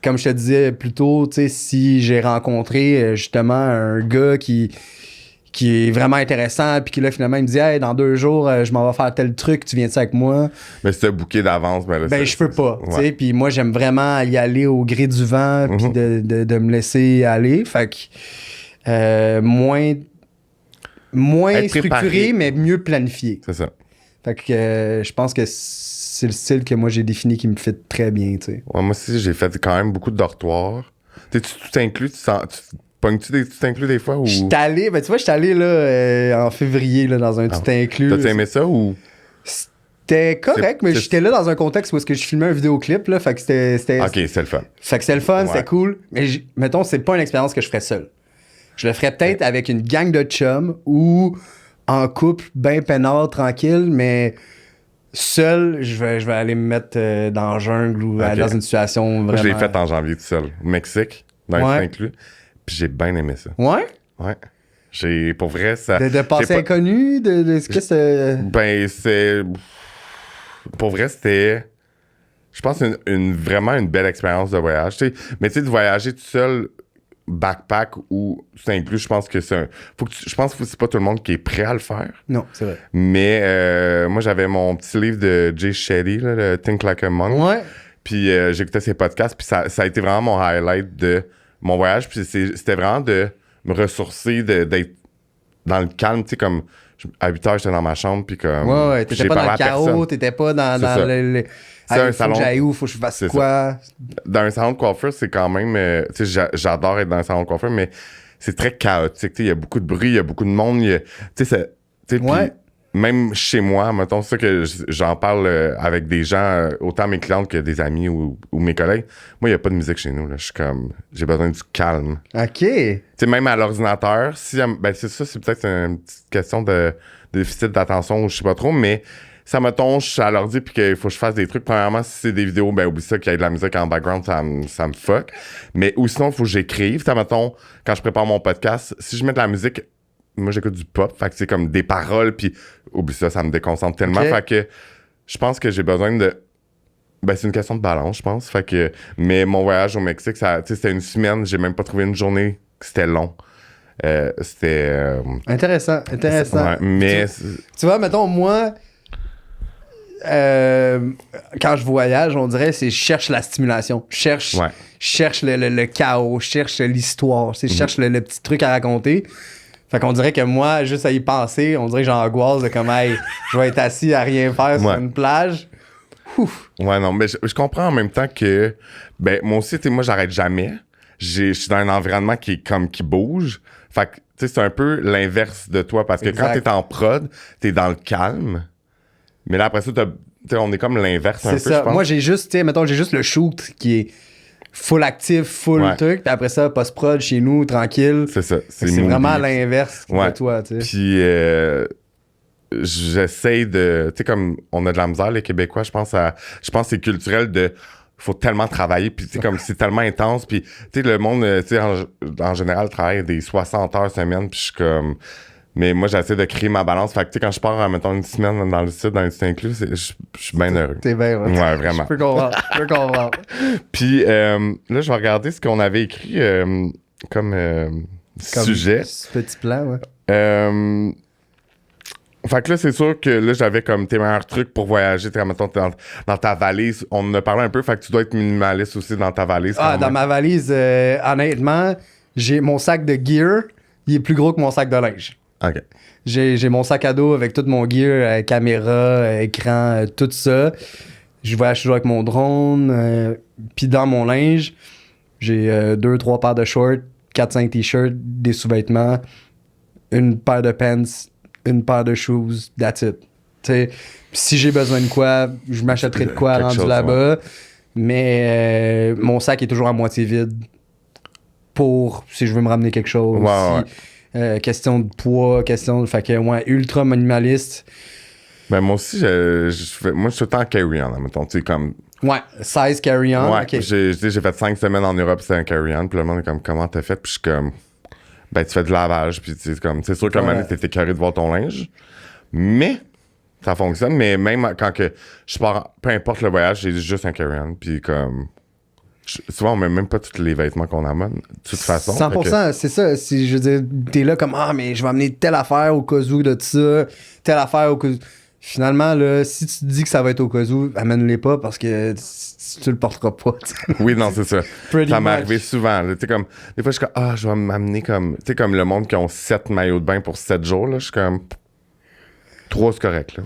Comme je te disais plus tôt, tu sais, si j'ai rencontré justement un gars qui est vraiment intéressant, puis qui là finalement il me dit, hey, dans 2 jours, je m'en vais faire tel truc, tu viens-tu avec moi? Mais si t'as booké d'avance, ben je peux pas, tu sais, puis moi j'aime vraiment y aller au gré du vent, puis de me laisser aller, fait que moins structuré, mais mieux planifié. C'est ça. Fait que je pense que c'est le style que moi j'ai défini qui me fit très bien, tu sais. Ouais, moi aussi, j'ai fait quand même beaucoup de dortoirs. Tu tout inclus, pognes-tu des tout inclus des fois? Ou... J'étais allé, ben tu vois, j'étais allé là, en février là, dans un tout inclus. T'as aimé ça ou? C'était correct, mais j'étais là dans un contexte où est-ce que je filmais un vidéoclip, là, fait que c'était... Ok, c'est le fun. Fait que c'était le fun, c'était cool, mais mettons, c'est pas une expérience que je ferais seul. Je le ferais peut-être avec une gang de chums ou en couple, ben peinard, tranquille, mais... Seul, je vais aller me mettre dans la jungle ou dans une situation vraiment... Moi, je l'ai fait en janvier tout seul. Au Mexique, dans les inclus. Puis j'ai bien aimé ça. Ouais? Ouais. Pour vrai, ça... De passer inconnu? Ce que c'est... Ben, c'est... Pour vrai, c'était... Je pense vraiment une belle expérience de voyage. T'sais. Mais tu sais, de voyager tout seul... backpack ou tout inclus, je pense que c'est je pense que c'est pas tout le monde qui est prêt à le faire. Non, c'est vrai. Mais moi, j'avais mon petit livre de Jay Shetty, là, le Think Like a Monk. Ouais. Puis j'écoutais ses podcasts, puis ça a été vraiment mon highlight de mon voyage. Puis c'était vraiment de me ressourcer, d'être dans le calme, tu sais, comme à 8 heures, j'étais dans ma chambre, puis comme... Ouais, t'étais pas dans le chaos, t'étais pas dans le c'est un salon. Faut que j'aille où, faut que je fasse quoi. Dans un salon de coiffeur, c'est quand même... tu sais, j'adore être dans un salon de coiffeur, mais c'est très chaotique. Il y a beaucoup de bruit, il y a beaucoup de monde. Tu sais, même chez moi, mettons, c'est ça que j'en parle avec des gens, autant mes clientes que des amis ou mes collègues. Moi, il n'y a pas de musique chez nous. Là. Je suis comme... J'ai besoin du calme. OK. Tu sais, même à l'ordinateur, ben c'est ça, c'est peut-être une petite question de déficit d'attention ou je sais pas trop, mais... Ça me tombe, je suis à l'ordi puis qu'il faut que je fasse des trucs. Premièrement, si c'est des vidéos, ben oublie ça, qu'il y ait de la musique en background, ça me fuck. Mais ou sinon, il faut que j'écrive. Ça mettons, quand je prépare mon podcast, si je mets de la musique, moi j'écoute du pop, fait que c'est comme des paroles, puis oublie ça me déconcentre tellement. Fait que je pense que j'ai besoin de... Ben c'est une question de balance, je pense. Fait que... Mais mon voyage au Mexique, c'était une semaine, j'ai même pas trouvé une journée que c'était long. C'était... Intéressant. Ouais, mais... Tu vois, mettons, moi... quand je voyage, on dirait je cherche la stimulation. Je cherche le chaos, je cherche l'histoire, je cherche le petit truc à raconter. Fait qu'on dirait que moi, juste à y penser, on dirait que j'angoisse de comme hey, je vais être assis à rien faire sur une plage. Ouf. Ouais, non, mais je comprends en même temps que ben moi aussi, moi j'arrête jamais. Je suis dans un environnement qui bouge. Fait que tu sais, c'est un peu l'inverse de toi parce que quand t'es en prod, t'es dans le calme. Mais là, après ça, on est comme l'inverse un peu, ça. Je pense. Moi, j'ai juste le shoot qui est full actif, full truc. Puis après ça, post-prod chez nous, tranquille. C'est ça. C'est vraiment l'inverse de toi, tu sais. Puis, j'essaie de... Tu sais, comme on a de la misère, les Québécois, je pense que c'est culturel de... faut tellement travailler, puis tu sais, comme c'est tellement intense, puis tu sais, le monde, tu sais, en général, travaille des 60 heures semaine, puis je suis comme... Mais moi, j'essaie de créer ma balance. Fait que, tu sais, quand je pars, mettons, une semaine dans le sud, dans les sites inclus, je suis bien heureux. T'es bien heureux. Ouais, vraiment. Je peux comprendre. Puis là, je vais regarder ce qu'on avait écrit comme sujet. Petit plan, ouais. Fait que là, c'est sûr que là, j'avais comme tes meilleurs trucs pour voyager. Mettons, dans ta valise. On en a parlé un peu, fait que tu dois être minimaliste aussi dans ta valise. Dans ma valise, honnêtement, j'ai mon sac de gear, il est plus gros que mon sac de linge. OK. J'ai mon sac à dos avec tout mon gear, caméra, écran, tout ça. Je voyage toujours avec mon drone. Puis dans mon linge, j'ai 2-3 paires de shorts, 4-5 t-shirts, des sous-vêtements, une paire de pants, une paire de shoes, that's it. T'sais, si j'ai besoin de quoi, je m'achèterai de quoi rendu là-bas. Ouais. Mais mon sac est toujours à moitié vide pour si je veux me ramener quelque chose. Ouais, question de poids, fait que, ouais, ultra minimaliste. Ben, moi aussi, moi, je suis tout le temps carry-on, mettons, tu sais, comme... Ouais, size carry-on. Ouais, okay. J'ai fait 5 semaines en Europe, c'était un carry-on, puis le monde est comme, comment t'as fait? Puis je suis comme, ben, tu fais du lavage, puis tu sais, comme, c'est sûr qu'à un moment donné, t'es carré de voir ton linge, mais ça fonctionne, mais même quand que je pars, peu importe le voyage, j'ai juste un carry-on, puis comme... Souvent, on met même pas tous les vêtements qu'on amène, de toute façon. 100%, c'est ça. Si je veux dire, t'es là comme, mais je vais amener telle affaire au cas où de ça, telle affaire au cas où. Finalement, là, si tu te dis que ça va être au cas où, amène-les pas parce que tu le porteras pas. Oui, non, c'est ça. Ça m'est arrivé souvent. Tu sais, comme, des fois, je suis comme, je vais m'amener comme, tu sais, comme le monde qui ont 7 maillots de bain pour 7 jours, là, je suis comme, 3, c'est correct, là.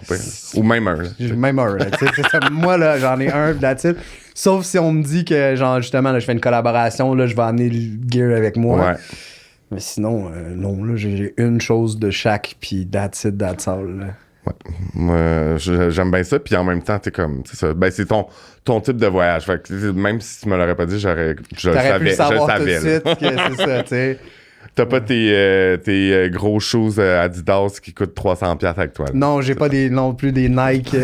Ou même un, là. Même un, là. Moi, là, j'en ai un, that's it. Sauf si on me dit que, genre, justement, là, je fais une collaboration, là, je vais amener le gear avec moi. Ouais. Mais sinon, non, là, j'ai une chose de chaque, puis that's it, that's all, là. Ouais. Moi, j'aime bien ça, puis en même temps, t'es comme, c'est ça. Ben, c'est ton type de voyage. Fait que, même si tu me l'aurais pas dit, je le savais. Pu le savoir tout de suite que c'est ça, tu sais. T'as pas tes gros shoes Adidas qui coûtent 300$ avec toi. Là. Non, j'ai pas non plus des Nike.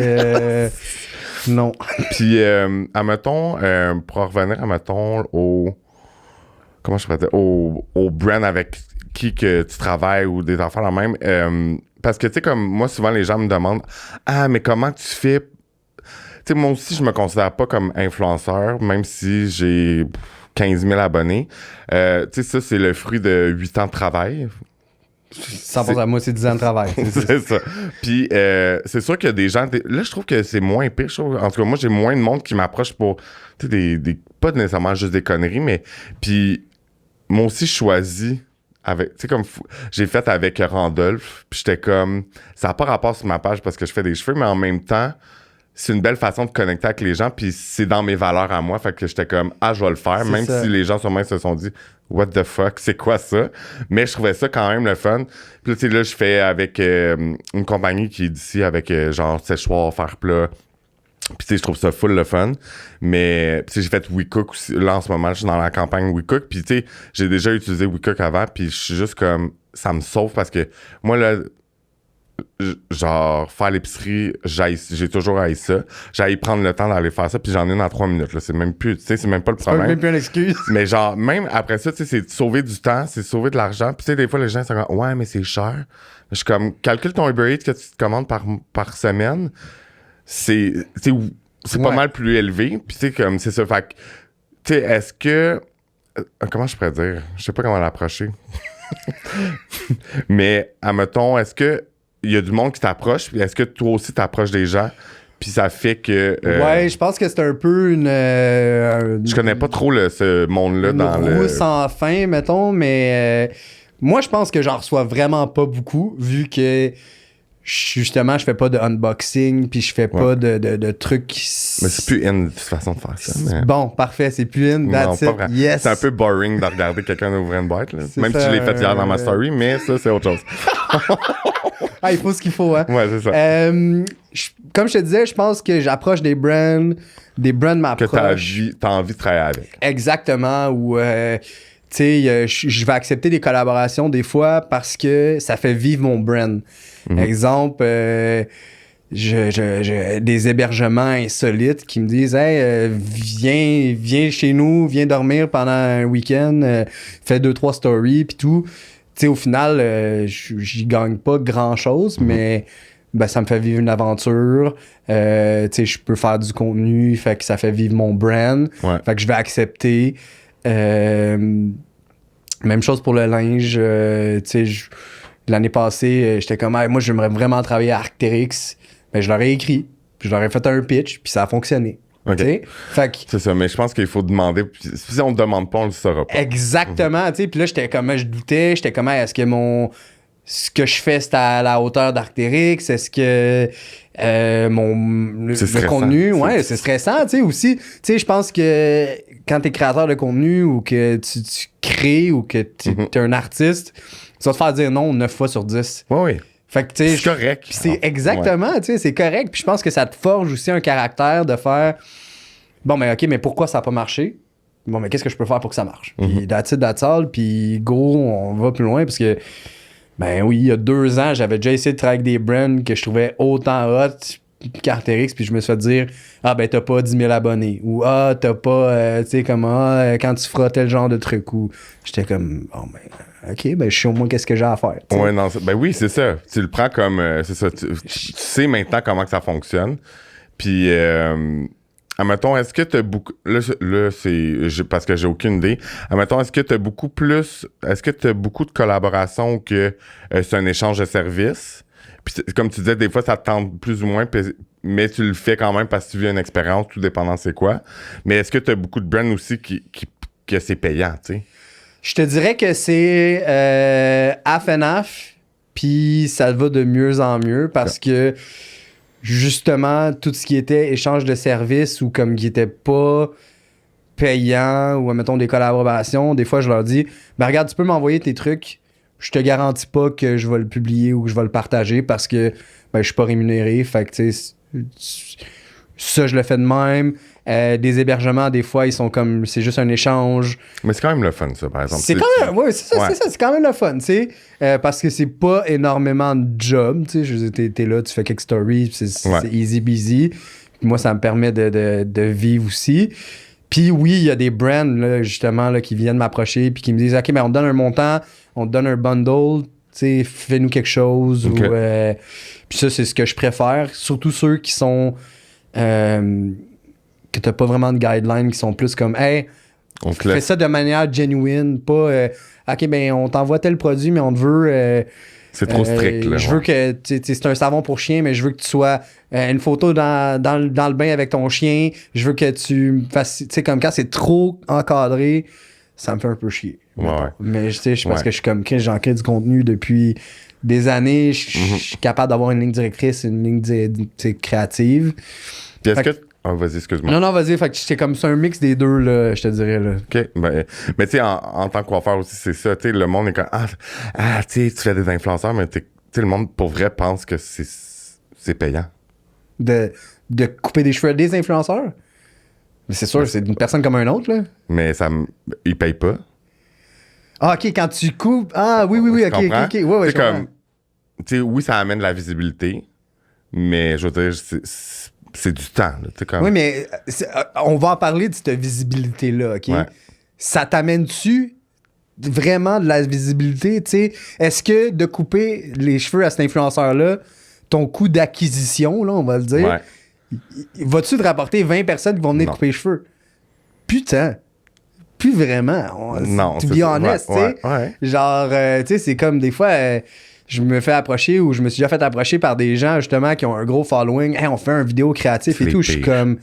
Non. Puis, admettons, pour revenir, admettons, comment je pourrais dire, au brand avec qui que tu travailles ou des affaires la même. Parce que, tu sais, comme moi, souvent, les gens me demandent « Ah, mais comment tu fais? » Tu sais, moi aussi, je me considère pas comme influenceur, même si j'ai 15 000 abonnés. Tu sais, ça, c'est le fruit de 8 ans de travail. 100%, moi, c'est 10 ans de travail. C'est ça. Puis, c'est sûr qu'il y a des gens... Là, je trouve que c'est moins pire. En tout cas, moi, j'ai moins de monde qui m'approche pour... Tu sais, pas nécessairement juste des conneries, mais... Puis, moi aussi, je choisis... Tu sais, comme j'ai fait avec Randolph, puis j'étais comme... Ça n'a pas rapport sur ma page parce que je fais des cheveux, mais en même temps, c'est une belle façon de connecter avec les gens, puis c'est dans mes valeurs à moi, fait que j'étais comme, je vais le faire, même si les gens sûrement se sont dit, what the fuck, c'est quoi ça? Mais je trouvais ça quand même le fun. Puis tu sais, là, je fais avec une compagnie qui est d'ici, avec genre séchoir, faire plat. Puis tu sais, je trouve ça full le fun. Mais tu sais, j'ai fait WeCook aussi. Là, en ce moment, je suis dans la campagne WeCook. Puis tu sais, j'ai déjà utilisé WeCook avant. Puis je suis juste comme, ça me sauve parce que moi, là, genre, faire l'épicerie, j'ai toujours haï ça. J'allais prendre le temps d'aller faire ça. Puis j'en ai dans 3 minutes. Là. C'est même plus, tu sais, c'est même pas le problème. C'est même plus une excuse. Mais genre, même après ça, tu sais, c'est sauver du temps, c'est sauver de l'argent. Puis tu sais, des fois, les gens sont comme, ouais, mais c'est cher. Je suis comme, calcule ton Uber Eats que tu te commandes par semaine. C'est pas mal plus élevé. Puis tu sais, comme, c'est ça. Fait que, tu sais, est-ce que... comment je pourrais dire? Je sais pas comment l'approcher. Mais, admettons, est-ce que il y a du monde qui t'approche? Puis est-ce que toi aussi t'approches des gens? Puis ça fait que... ouais, je pense que c'est un peu une... je connais pas trop ce monde-là dans le... Une roue sans fin, mettons, mais... moi, je pense que j'en reçois vraiment pas beaucoup, vu que... Justement, je fais pas de unboxing, puis je fais pas de trucs... Mais c'est plus in, de toute façon, de faire ça. Mais... Bon, parfait, c'est plus in, that's it, yes. C'est un peu boring de regarder quelqu'un ouvrir une boîte, là. Même si je l'ai fait hier dans ma story, mais ça, c'est autre chose. Il faut ce qu'il faut, hein. Ouais, c'est ça. Comme je te disais, je pense que j'approche des brands m'approchent. Que t'as envie de travailler avec. Exactement, ou... tu sais, je vais accepter des collaborations des fois parce que ça fait vivre mon brand. Mm-hmm. Exemple, tu des hébergements insolites qui me disent « Hey, viens chez nous, viens dormir pendant un week-end, fais 2-3 stories, puis tout. » Tu sais, au final, j'y gagne pas grand-chose, mais ben, ça me fait vivre une aventure. Tu sais, je peux faire du contenu, fait que ça fait vivre mon brand. Ouais. Fait que je vais accepter. Même chose pour le linge. Tu sais, l'année passée, j'étais comme hey, moi, j'aimerais vraiment travailler à Arc'teryx. Ben, je leur ai écrit, puis je leur ai fait un pitch, puis ça a fonctionné. Okay. Fait que, c'est ça, mais je pense qu'il faut demander. Si on ne demande pas, on le saura pas. Exactement, tu sais. Puis là, j'étais comme, je doutais, j'étais comme, est-ce que ce que je fais, c'est à la hauteur d'Arc'teryx? Est-ce que le contenu, ouais, c'est stressant, tu sais, aussi. Tu sais, je pense que quand t'es créateur de contenu ou que tu crées ou que t'es un artiste, tu vas te faire dire non 9 fois sur 10. Oui. Fait que, tu sais, c'est correct. C'est exactement, tu sais, c'est correct. Puis je pense que ça te forge aussi un caractère de faire bon, mais OK, mais pourquoi ça n'a pas marché? Bon, mais qu'est-ce que je peux faire pour que ça marche? Puis that's all, puis go, on va plus loin parce que, ben oui, il y a 2 ans, j'avais déjà essayé de travailler avec des brands que je trouvais autant hot qu'Arc'teryx, puis je me suis fait dire ah, ben t'as pas 10 000 abonnés, ou ah, t'as pas, tu sais, comme quand tu feras tel genre de truc, ou j'étais comme, bon, ben. OK, ben je sais au moins qu'est-ce que j'ai à faire. T'sais. Ouais, non, ben oui, c'est ça. Tu le prends comme. C'est ça. Tu sais maintenant comment que ça fonctionne. Puis, admettons, est-ce que tu as beaucoup. Là c'est. Parce que j'ai aucune idée. Admettons, est-ce que tu as beaucoup plus. Est-ce que tu as beaucoup de collaborations que c'est un échange de services? Puis, comme tu disais, des fois, ça te tente plus ou moins, mais tu le fais quand même parce que tu vis une expérience, tout dépendant c'est quoi. Mais est-ce que tu as beaucoup de brands aussi que c'est payant, tu sais? Je te dirais que c'est half and half, puis ça va de mieux en mieux parce que justement, tout ce qui était échange de services ou comme qui était pas payant ou mettons des collaborations, des fois je leur dis ben regarde, tu peux m'envoyer tes trucs, je te garantis pas que je vais le publier ou que je vais le partager parce que ben, je suis pas rémunéré, fait que tu sais ça je le fais de même. Des hébergements, des fois, ils sont comme... C'est juste un échange. Mais c'est quand même le fun, ça, par exemple. C'est quand même... Oui, c'est ça, c'est quand même le fun, tu sais. Parce que c'est pas énormément de job, tu sais. Je veux dire, t'es là, tu fais quelques stories, c'est easy busy. Puis moi, ça me permet de vivre aussi. Puis oui, il y a des brands, là, justement, là, qui viennent m'approcher puis qui me disent « OK, mais on te donne un montant, on te donne un bundle, tu sais, fais-nous quelque chose. Okay. » Puis ça, c'est ce que je préfère. Surtout ceux qui sont... que t'as pas vraiment de guidelines qui sont plus comme hey, fais ça de manière genuine, pas OK, ben on t'envoie tel produit, mais on te veut c'est trop strict, là. Je veux que c'est un savon pour chien, mais je veux que tu sois une photo dans le bain avec ton chien, je veux que tu fasses, tu sais, comme quand c'est trop encadré, ça me fait un peu chier. Ouais. Mais je sais, parce que je suis comme j'en crée du contenu depuis des années, je suis capable d'avoir une ligne directrice, une ligne créative. Puis est-ce que oh, vas-y, excuse-moi. Non, vas-y. Fait que c'est comme ça un mix des deux, là, je te dirais. Là. OK. Ben, mais tu sais, en tant que coiffeur aussi, c'est ça. Tu sais, le monde est comme tu sais, tu fais des influenceurs, mais tu sais, le monde, pour vrai, pense que c'est payant. De couper des cheveux à des influenceurs? Mais c'est sûr, c'est une personne comme un autre, là. Mais ils payent pas. Ah, OK, quand tu coupes... Ah, oui, OK. Ouais, c'est comme... Tu sais, oui, ça amène de la visibilité, mais je veux dire, c'est du temps. Là, comme... Oui, mais on va en parler de cette visibilité-là, OK? Ouais. Ça t'amène-tu vraiment de la visibilité? T'sais? Est-ce que de couper les cheveux à cet influenceur-là, ton coût d'acquisition, là, on va le dire, vas-tu te rapporter 20 personnes qui vont venir couper les cheveux? Putain! Plus vraiment. Non, to be honest, tu sais. Ouais. Genre, tu sais, c'est comme des fois... je me fais approcher ou je me suis déjà fait approcher par des gens justement qui ont un gros following. Hey, on fait un vidéo créatif et tout. Je suis comme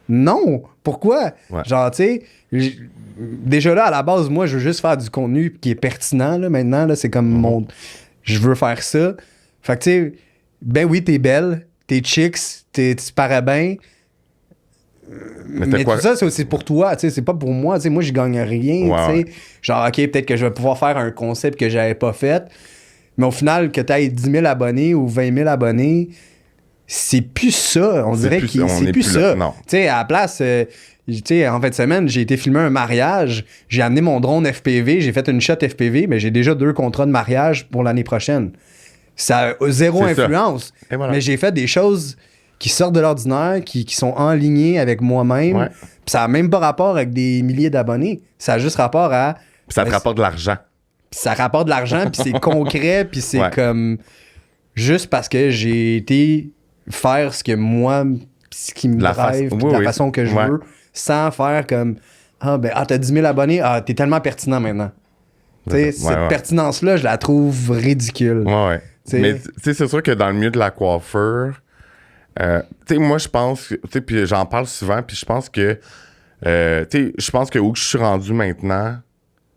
non, pourquoi? Ouais. Genre, tu sais, déjà là, à la base, moi, je veux juste faire du contenu qui est pertinent, là, maintenant, là, c'est comme je veux faire ça. Fait que, tu sais, ben oui, t'es belle, t'es chicks, tu parais bien. Mais tout ça, c'est pour toi, tu sais, c'est pas pour moi, tu sais, moi, je gagne rien, tu sais. Genre, OK, peut-être que je vais pouvoir faire un concept que j'avais pas fait, mais au final, que t'aies 10 000 abonnés ou 20 000 abonnés, c'est plus ça. On dirait que c'est plus ça. Tu sais, à la place, tu sais, en fin de semaine, j'ai été filmer un mariage, j'ai amené mon drone FPV, j'ai fait une shot FPV, mais j'ai déjà 2 contrats de mariage pour l'année prochaine. Ça a zéro influence. Voilà. Mais j'ai fait des choses qui sortent de l'ordinaire, qui sont en ligne avec moi-même. Ouais. Puis ça n'a même pas rapport avec des milliers d'abonnés. Ça a juste rapport à... Puis ça te rapporte de l'argent. Puis ça rapporte de l'argent, puis c'est concret, puis c'est comme... Juste parce que j'ai été faire ce que moi, ce qui me drive, de la façon que je veux, sans faire comme... t'as 10 000 abonnés, t'es tellement pertinent maintenant. Cette pertinence-là, je la trouve ridicule. Ouais. Mais c'est sûr que dans le milieu de la coiffure, moi, je pense, puis j'en parle souvent, puis je pense que, je pense que où je suis rendu maintenant,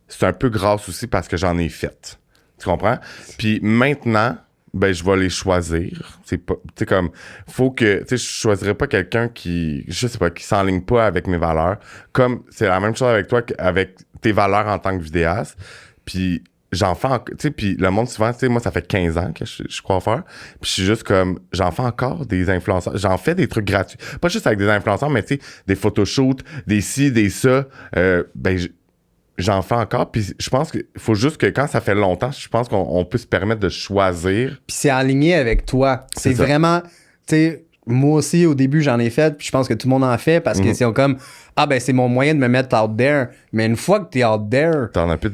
c'est un peu grâce aussi parce que j'en ai fait. Tu comprends? Puis maintenant, ben, je vais les choisir. C'est pas, comme, faut que, je choisirais pas quelqu'un qui, je sais pas, qui s'enligne pas avec mes valeurs. Comme, c'est la même chose avec toi, avec tes valeurs en tant que vidéaste. Puis, j'en fais, puis le monde souvent, moi, ça fait 15 ans que je suis coiffeur. Puis, je suis juste comme, j'en fais encore des influenceurs. J'en fais des trucs gratuits. Pas juste avec des influenceurs, mais des photoshoots, des ci, des ça. Ben, j'en fais encore, puis je pense qu'il faut juste que quand ça fait longtemps, je pense qu'on peut se permettre de choisir. Puis c'est aligné avec toi. C'est vraiment, moi aussi, au début, j'en ai fait, puis je pense que tout le monde en fait, parce que c'est comme, c'est mon moyen de me mettre out there. Mais une fois que t'es out there... T'en as plus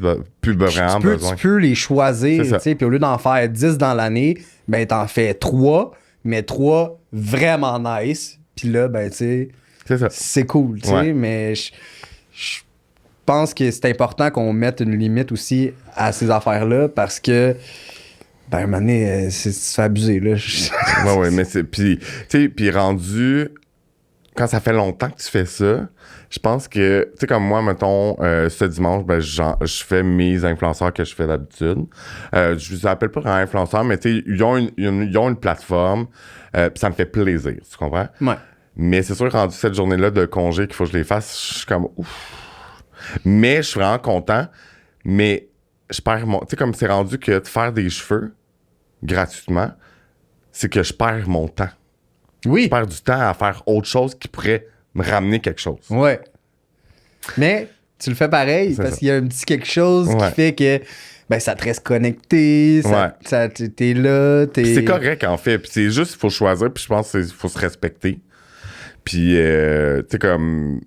vraiment besoin. Tu peux les choisir, puis au lieu d'en faire 10 dans l'année, ben t'en fais 3, mais 3 vraiment nice. Puis là, ben c'est cool, mais je pense que c'est important qu'on mette une limite aussi à ces affaires-là parce que, à un moment donné, tu te fais abuser, là. ouais, mais c'est... Puis rendu... Quand ça fait longtemps que tu fais ça, je pense que... Tu sais, comme moi, mettons, ce dimanche, ben, je fais mes influenceurs que je fais d'habitude. Je les appelle pas vraiment influenceurs, mais tu sais, ils ont une plateforme, puis ça me fait plaisir, tu comprends? Ouais. Mais c'est sûr, rendu cette journée-là de congé qu'il faut que je les fasse, je suis comme... Ouf. Mais je suis vraiment content, mais je perds mon... Tu sais, comme c'est rendu que de faire des cheveux gratuitement, c'est que je perds mon temps. Oui. Je perds du temps à faire autre chose qui pourrait me ramener quelque chose. Ouais. Mais tu le fais pareil parce qu'il y a un petit quelque chose qui fait que ça te reste connecté, t'es là, Puis c'est correct en fait, puis c'est juste, il faut choisir, puis je pense qu'il faut se respecter. Puis, tu sais, comme...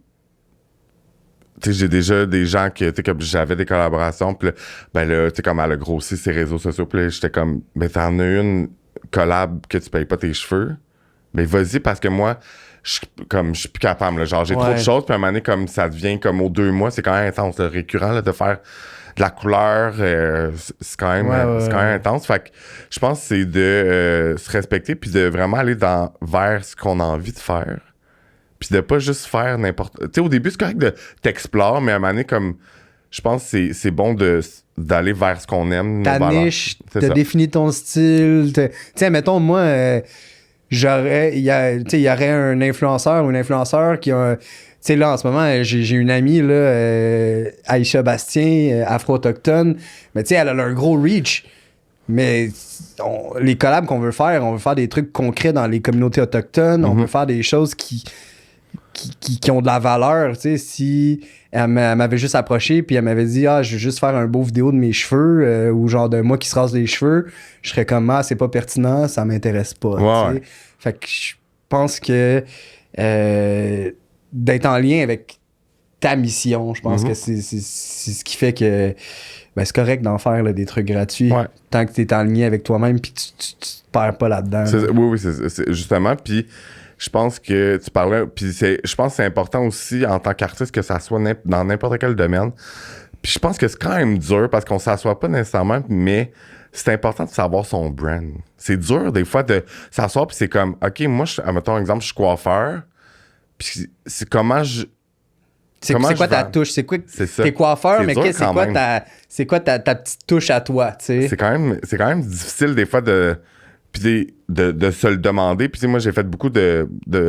Tu sais, j'ai déjà des gens qui, tu sais, comme j'avais des collaborations, puis là, tu sais, comme elle a grossi ses réseaux sociaux, puis là, j'étais comme, t'en as une collab que tu payes pas tes cheveux, mais vas-y, parce que moi, je suis plus capable, là, genre, j'ai trop de choses, puis à un moment donné, comme ça devient comme aux 2 mois, c'est quand même intense, là, récurrent, là, de faire de la couleur, c'est quand même intense, fait que je pense que c'est de se respecter, puis de vraiment aller vers ce qu'on a envie de faire. Puis de pas juste faire n'importe... Tu sais, au début, c'est correct de t'explorer, mais à un moment donné, comme... Je pense que c'est bon d'aller vers ce qu'on aime. Ta niche, de définir ton style. Tu sais, mettons, moi, il y aurait un influenceur ou une influenceur qui a... Tu sais, là, en ce moment, j'ai une amie, là, Aïcha Bastien, afro-autochtone. Mais tu sais, elle a un gros reach. Mais les collabs qu'on veut faire, on veut faire des trucs concrets dans les communautés autochtones. On veut faire des choses qui ont de la valeur, tu sais. Si elle m'avait juste approché puis elle m'avait dit je veux juste faire un beau vidéo de mes cheveux ou genre de moi qui se rase les cheveux, je serais comme c'est pas pertinent, ça m'intéresse pas. Ouais. Fait que je pense que d'être en lien avec ta mission, je pense que c'est ce qui fait que c'est correct d'en faire là, des trucs gratuits tant que tu es en lien avec toi-même puis tu te perds pas là-dedans. Oui, c'est justement, puis je pense que tu parlais, puis je pense que c'est important aussi en tant qu'artiste que ça soit dans n'importe quel domaine. Puis je pense que c'est quand même dur parce qu'on s'assoit pas nécessairement, mais c'est important de savoir son brand. C'est dur des fois de s'asseoir puis c'est comme, OK, moi, mettons exemple, je suis coiffeur, puis c'est comment je... C'est quoi ta touche? C'est quoi t'es coiffeur, mais c'est quoi ta petite touche à toi, tu sais? C'est quand même difficile des fois de se le demander. Puis moi, j'ai fait beaucoup de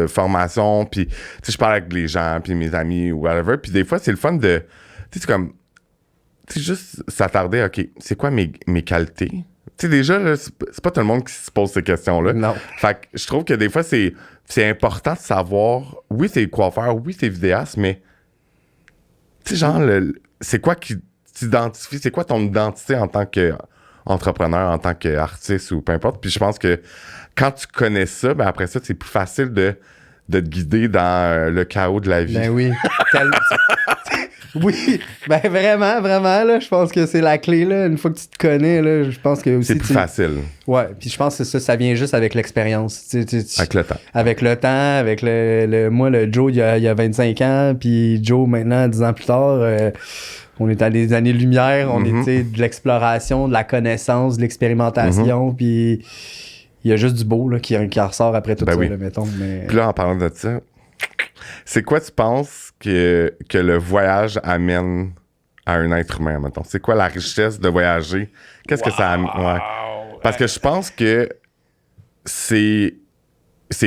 formations, puis je parle avec les gens, puis mes amis ou whatever. Puis des fois, c'est le fun de... Tu sais, c'est comme... Tu sais, juste s'attarder, OK, c'est quoi mes qualités? Tu sais, déjà, là, c'est pas tout le monde qui se pose ces questions-là. Non. Fait que je trouve que des fois, c'est important de savoir... Oui, c'est coiffeur, oui, c'est vidéaste, mais... Tu sais, genre, c'est quoi qui t'identifie? C'est quoi ton identité en tant que entrepreneur, en tant qu'artiste ou peu importe. Puis je pense que quand tu connais ça, ben après ça, c'est plus facile de te guider dans le chaos de la vie. Ben oui. Oui, ben vraiment, là, je pense que c'est la clé, là. Une fois que tu te connais, là, je pense que aussi... C'est plus facile. Ouais, puis je pense que ça vient juste avec l'expérience. Avec le temps. Avec le temps, avec moi, le Joe, il y a 25 ans, puis Joe, maintenant, 10 ans plus tard, on est à des années-lumière, on était de l'exploration, de la connaissance, de l'expérimentation, puis il y a juste du beau là, qui ressort après tout ça, là, mettons. Mais... Puis là, en parlant de ça, c'est quoi tu penses que le voyage amène à un être humain, mettons? C'est quoi la richesse de voyager? Qu'est-ce que ça amène? Ouais. Parce que je pense que c'est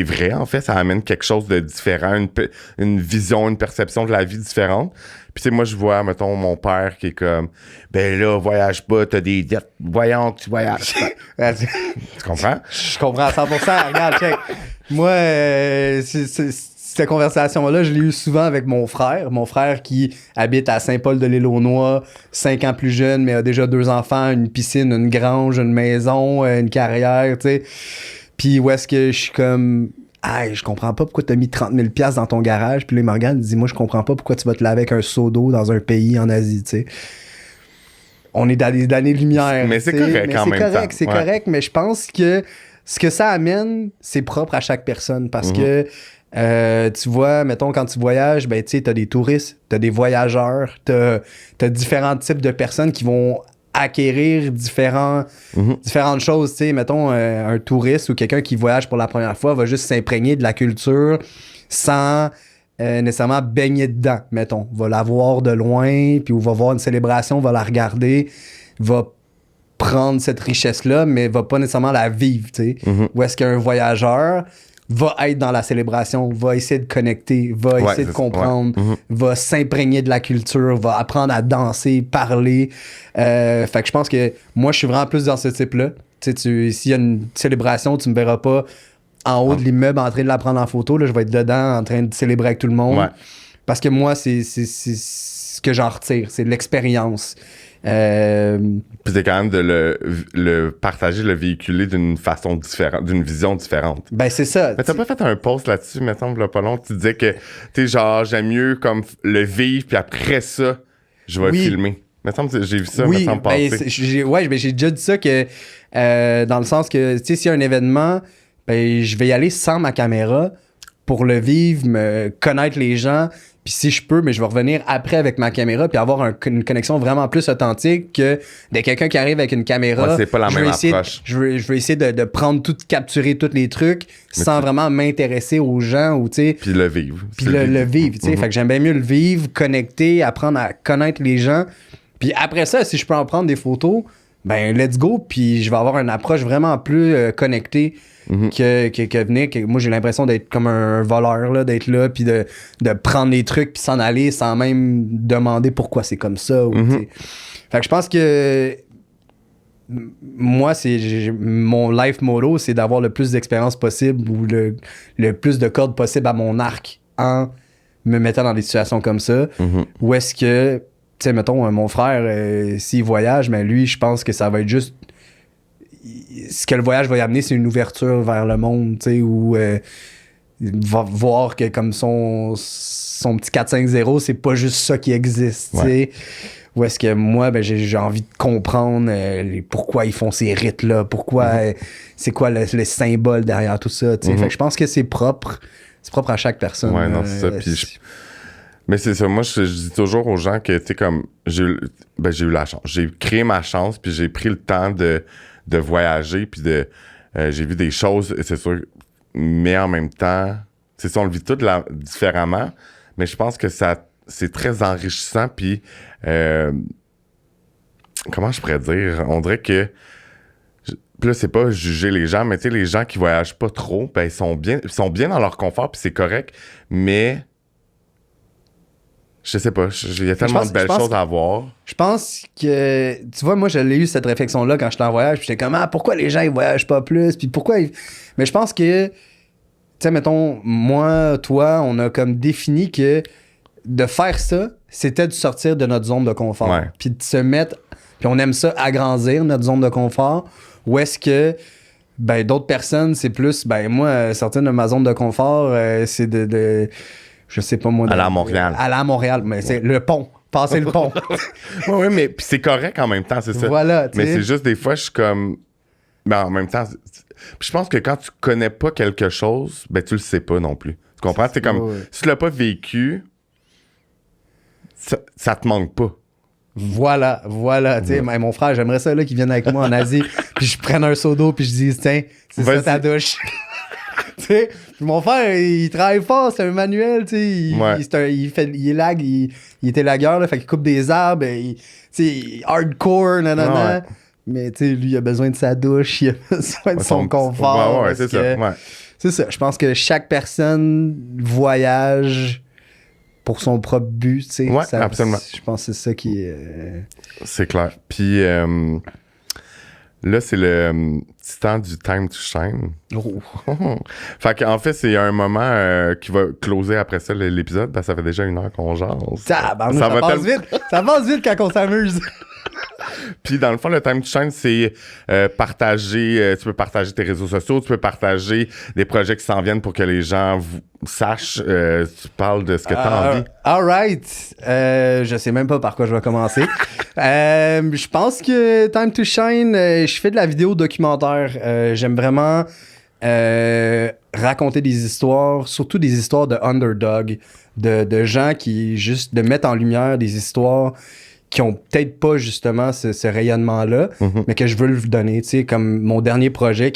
vrai, en fait, ça amène quelque chose de différent, une vision, une perception de la vie différente. Puis tu sais, moi, je vois, mettons, mon père qui est comme, ben là, voyage pas, t'as des dettes, voyons que tu voyages. Tu comprends? Je comprends à 100%. Regarde, check. Moi, cette conversation-là, je l'ai eu souvent avec mon frère. Mon frère qui habite à Saint-Paul-de-l'Île-aux-Noix, 5 ans plus jeune, mais a déjà 2 enfants, une piscine, une grange, une maison, une carrière, tu sais. Puis où est-ce que je suis comme... Hey, je comprends pas pourquoi t'as mis 30 000 $, dans ton garage. Puis là, il me regarde, il dit, moi, je comprends pas pourquoi tu vas te laver avec un seau d'eau dans un pays en Asie, tu sais. On est dans des années-lumière. Mais c'est correct en même temps. C'est correct, mais je pense que ce que ça amène, c'est propre à chaque personne. Parce que, tu vois, mettons, quand tu voyages, ben, tu sais, t'as des touristes, t'as des voyageurs, t'as différents types de personnes qui vont acquérir différentes choses, tu sais, mettons un touriste ou quelqu'un qui voyage pour la première fois va juste s'imprégner de la culture sans nécessairement baigner dedans, mettons, va la voir de loin, puis ou va voir une célébration, va la regarder, va prendre cette richesse-là, mais va pas nécessairement la vivre, tu sais. Ou est-ce qu'un voyageur va être dans la célébration, va essayer de connecter, va essayer de comprendre, va s'imprégner de la culture, va apprendre à danser, parler. Fait que je pense que moi, je suis vraiment plus dans ce type-là. Tu sais, s'il y a une célébration, tu me verras pas en haut de l'immeuble en train de la prendre en photo. Là, je vais être dedans en train de célébrer avec tout le monde. Ouais. Parce que moi, c'est ce que j'en retire. C'est l'expérience. Puis c'est quand même de le partager, le véhiculer d'une façon différente, d'une vision différente. Ben c'est ça. Mais t'as pas fait un post là-dessus, me semble, pas long. Tu disais que, tu genre, j'aime mieux comme le vivre, puis après ça, je vais filmer. Me semble que j'ai vu ça, me semble passer. J'ai déjà dit ça que, dans le sens que, tu sais, s'il y a un événement, ben je vais y aller sans ma caméra pour le vivre, me connaître les gens. Puis si je peux, mais je vais revenir après avec ma caméra puis avoir une connexion vraiment plus authentique que de quelqu'un qui arrive avec une caméra. Ouais, c'est pas la même approche. Je vais essayer de prendre tout, capturer tous les trucs sans vraiment m'intéresser aux gens ou tu sais. Puis le vivre. Puis le vivre, tu sais. Fait que j'aime bien mieux le vivre, connecter, apprendre à connaître les gens. Puis après ça, si je peux en prendre des photos, ben let's go. Puis je vais avoir une approche vraiment plus connectée. Que venir, moi j'ai l'impression d'être comme un voleur, là, d'être là, puis de prendre les trucs, puis s'en aller sans même demander pourquoi c'est comme ça. Fait que je pense que moi, mon life motto, c'est d'avoir le plus d'expérience possible ou le plus de cordes possible à mon arc en me mettant dans des situations comme ça. Où est-ce que, tu sais, mettons, mon frère, s'il voyage, mais lui, je pense que ça va être juste ce que le voyage va y amener, c'est une ouverture vers le monde, tu sais, où il va voir que comme son petit 4-5-0, c'est pas juste ça qui existe, tu sais. Ou est-ce que moi, ben, j'ai envie de comprendre pourquoi ils font ces rites-là, pourquoi, c'est quoi le symbole derrière tout ça, tu sais. Fait que je pense que c'est propre à chaque personne. Ouais, non, c'est ça. Puis mais c'est ça, moi, je dis toujours aux gens que, tu sais, comme, j'ai eu la chance. J'ai créé ma chance, puis j'ai pris le temps de voyager, puis j'ai vu des choses, c'est sûr, mais en même temps, c'est ça, on le vit tout différemment, mais je pense que c'est très enrichissant, puis comment je pourrais dire, on dirait que, puis là, c'est pas juger les gens, mais tu sais, les gens qui voyagent pas trop, ben, ils sont bien dans leur confort, puis c'est correct, mais je sais pas, il y a tellement de belles choses à voir. Je pense que, tu vois, moi, je l'ai eu cette réflexion-là quand j'étais en voyage, puis j'étais comme, pourquoi les gens, ils voyagent pas plus, puis pourquoi Mais je pense que, tu sais, mettons, moi, toi, on a comme défini que de faire ça, c'était de sortir de notre zone de confort, puis de se mettre Puis on aime ça agrandir notre zone de confort. Ou est-ce que d'autres personnes, c'est plus, moi, sortir de ma zone de confort, c'est de je sais pas moi. Aller à Montréal. Aller à Montréal, mais c'est le pont. Passer le pont. Oui, mais puis c'est correct en même temps, c'est ça. Voilà, tu sais. Mais c'est juste des fois, je suis comme... Mais en même temps, je pense que quand tu connais pas quelque chose, tu le sais pas non plus. Tu comprends? C'est comme, si tu l'as pas vécu, ça te manque pas. Voilà. Tu sais, mon frère, j'aimerais ça là, qu'il vienne avec moi en Asie, puis je prenne un seau d'eau, puis je dis, tiens, c'est ça ta douche. Tu sais, mon frère, il travaille fort, c'est un manuel, tu sais, il est lag, il était lagueur, là, fait qu'il coupe des arbres, tu sais, hardcore, nanana. Ouais. Mais tu sais, lui, il a besoin de sa douche, il a besoin de son confort. Ouais, c'est ça. Ouais. C'est ça, je pense que chaque personne voyage pour son propre but, tu sais. Ouais, absolument. Je pense que c'est ça qui est... C'est clair. Puis là, c'est le petit temps du time to shine. Oh. Fait qu'en fait, c'est un moment qui va closer après ça l'épisode, parce que ça fait déjà 1 heure qu'on jase. Ça passe vite. Ça passe vite quand on s'amuse. Puis dans le fond, le time to shine, c'est partager. Tu peux partager tes réseaux sociaux, tu peux partager des projets qui s'en viennent pour que les gens sachent. Tu parles de ce que tu as envie. All right. Je sais même pas par quoi je vais commencer. Je pense que time to shine, je fais de la vidéo documentaire. J'aime vraiment raconter des histoires, surtout des histoires de underdog, de gens qui juste de mettre en lumière des histoires qui ont peut-être pas justement ce rayonnement-là, mais que je veux le donner. Tu sais, comme mon dernier projet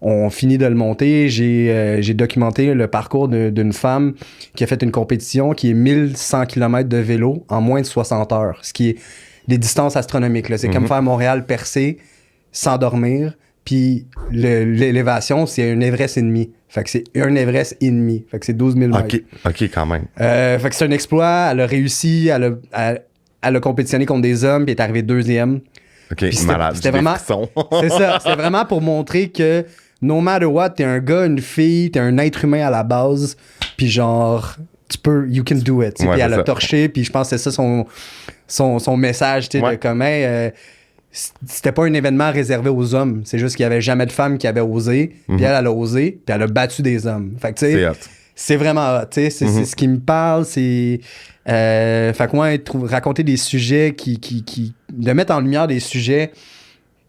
on finit de le monter, j'ai documenté le parcours d'une femme qui a fait une compétition qui est 1100 km de vélo en moins de 60 heures, ce qui est des distances astronomiques. Là. C'est comme faire Montréal-Percé sans dormir, puis l'élévation, c'est un Everest et demi. Fait que c'est un Everest et demi. Fait que c'est 12 000 mètres. OK, quand même. Fait que c'est un exploit. Elle a réussi, elle a compétitionné contre des hommes, puis elle est arrivée 2e. OK, malade. C'était vraiment... C'est ça. C'était vraiment pour montrer que no matter what, t'es un gars, une fille, t'es un être humain à la base, puis genre, you can do it. Puis elle a torché, puis je pense que c'est ça son message, tu sais, de comme, c'était pas un événement réservé aux hommes, c'est juste qu'il y avait jamais de femme qui avait osé, puis elle a osé, puis elle a battu des hommes. Fait que, tu sais, c'est vraiment hot, tu sais, c'est ce qui me parle, c'est... fait que moi, raconter des sujets de mettre en lumière des sujets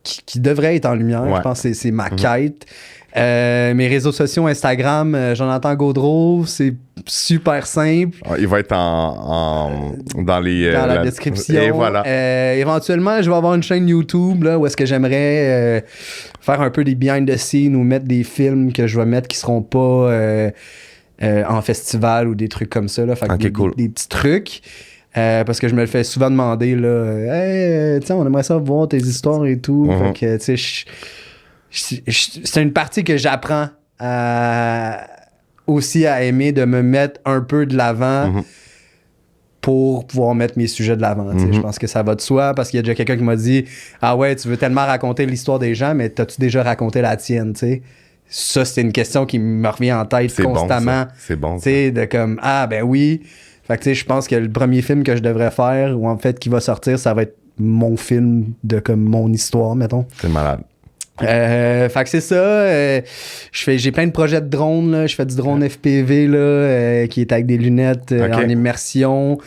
qui devraient être en lumière, je pense que c'est ma quête. Mes réseaux sociaux, Instagram, Jonathan Gaudreau, c'est super simple. Il va être dans la description. Et voilà. Éventuellement, je vais avoir une chaîne YouTube là, où est-ce que j'aimerais faire un peu des behind the scenes ou mettre des films que je vais mettre qui seront pas en festival ou des trucs comme ça. Là. Fait que des petits trucs. Parce que je me le fais souvent demander, là, hey, on aimerait ça voir tes histoires et tout. Fait que, tu sais, c'est une partie que j'apprends aussi à aimer, de me mettre un peu de l'avant pour pouvoir mettre mes sujets de l'avant. Je pense que ça va de soi, parce qu'il y a déjà quelqu'un qui m'a dit, ah ouais, tu veux tellement raconter l'histoire des gens, mais t'as-tu déjà raconté la tienne, tu sais? Ça, c'est une question qui me revient en tête constamment. C'est bon, tu sais, de comme, ah ben oui. Fait que tu sais, je pense que le premier film que je devrais faire, ou en fait qui va sortir, ça va être mon film de comme mon histoire, mettons. C'est malade. Fait que c'est ça. J'ai plein de projets de drone, là. Je fais du drone FPV là, qui est avec des lunettes en immersion.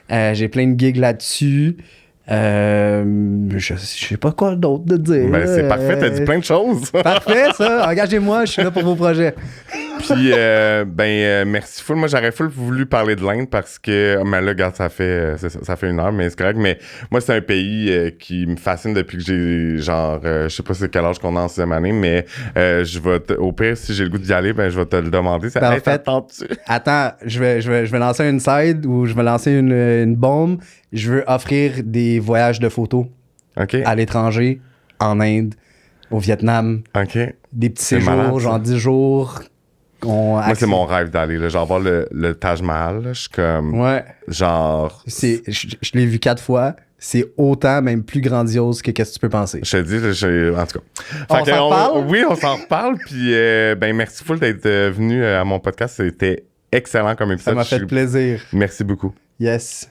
J'ai plein de gigs là-dessus. Je sais pas quoi d'autre de dire. Ben, c'est parfait, t'as dit plein de choses. Parfait, ça. Engagez-moi, je suis là pour vos projets. Puis, merci full. Moi, j'aurais full voulu parler de l'Inde parce que, mais là, regarde, ça fait 1 heure, mais c'est correct. Mais moi, c'est un pays qui me fascine depuis que j'ai, genre, je sais pas c'est quel âge qu'on a en 6e année, mais je vais, au pire, si j'ai le goût d'y aller, ben, je vais te le demander. Ben, en fait, attends, je vais lancer une side ou je vais lancer une bombe. Je veux offrir des voyages de photos à l'étranger, en Inde, au Vietnam. Des petits séjours, malade, genre 10 jours. Moi, c'est mon rêve d'aller, là. Genre voir le Taj Mahal. Je suis comme... Ouais. Genre... Je l'ai vu 4 fois. C'est autant, même plus grandiose que qu'est-ce que tu peux penser. Je te dis, en tout cas. On s'en reparle? Oui, on s'en reparle. Puis, ben, merci full d'être venu à mon podcast. C'était excellent comme épisode. Ça m'a fait plaisir. Merci beaucoup. Yes.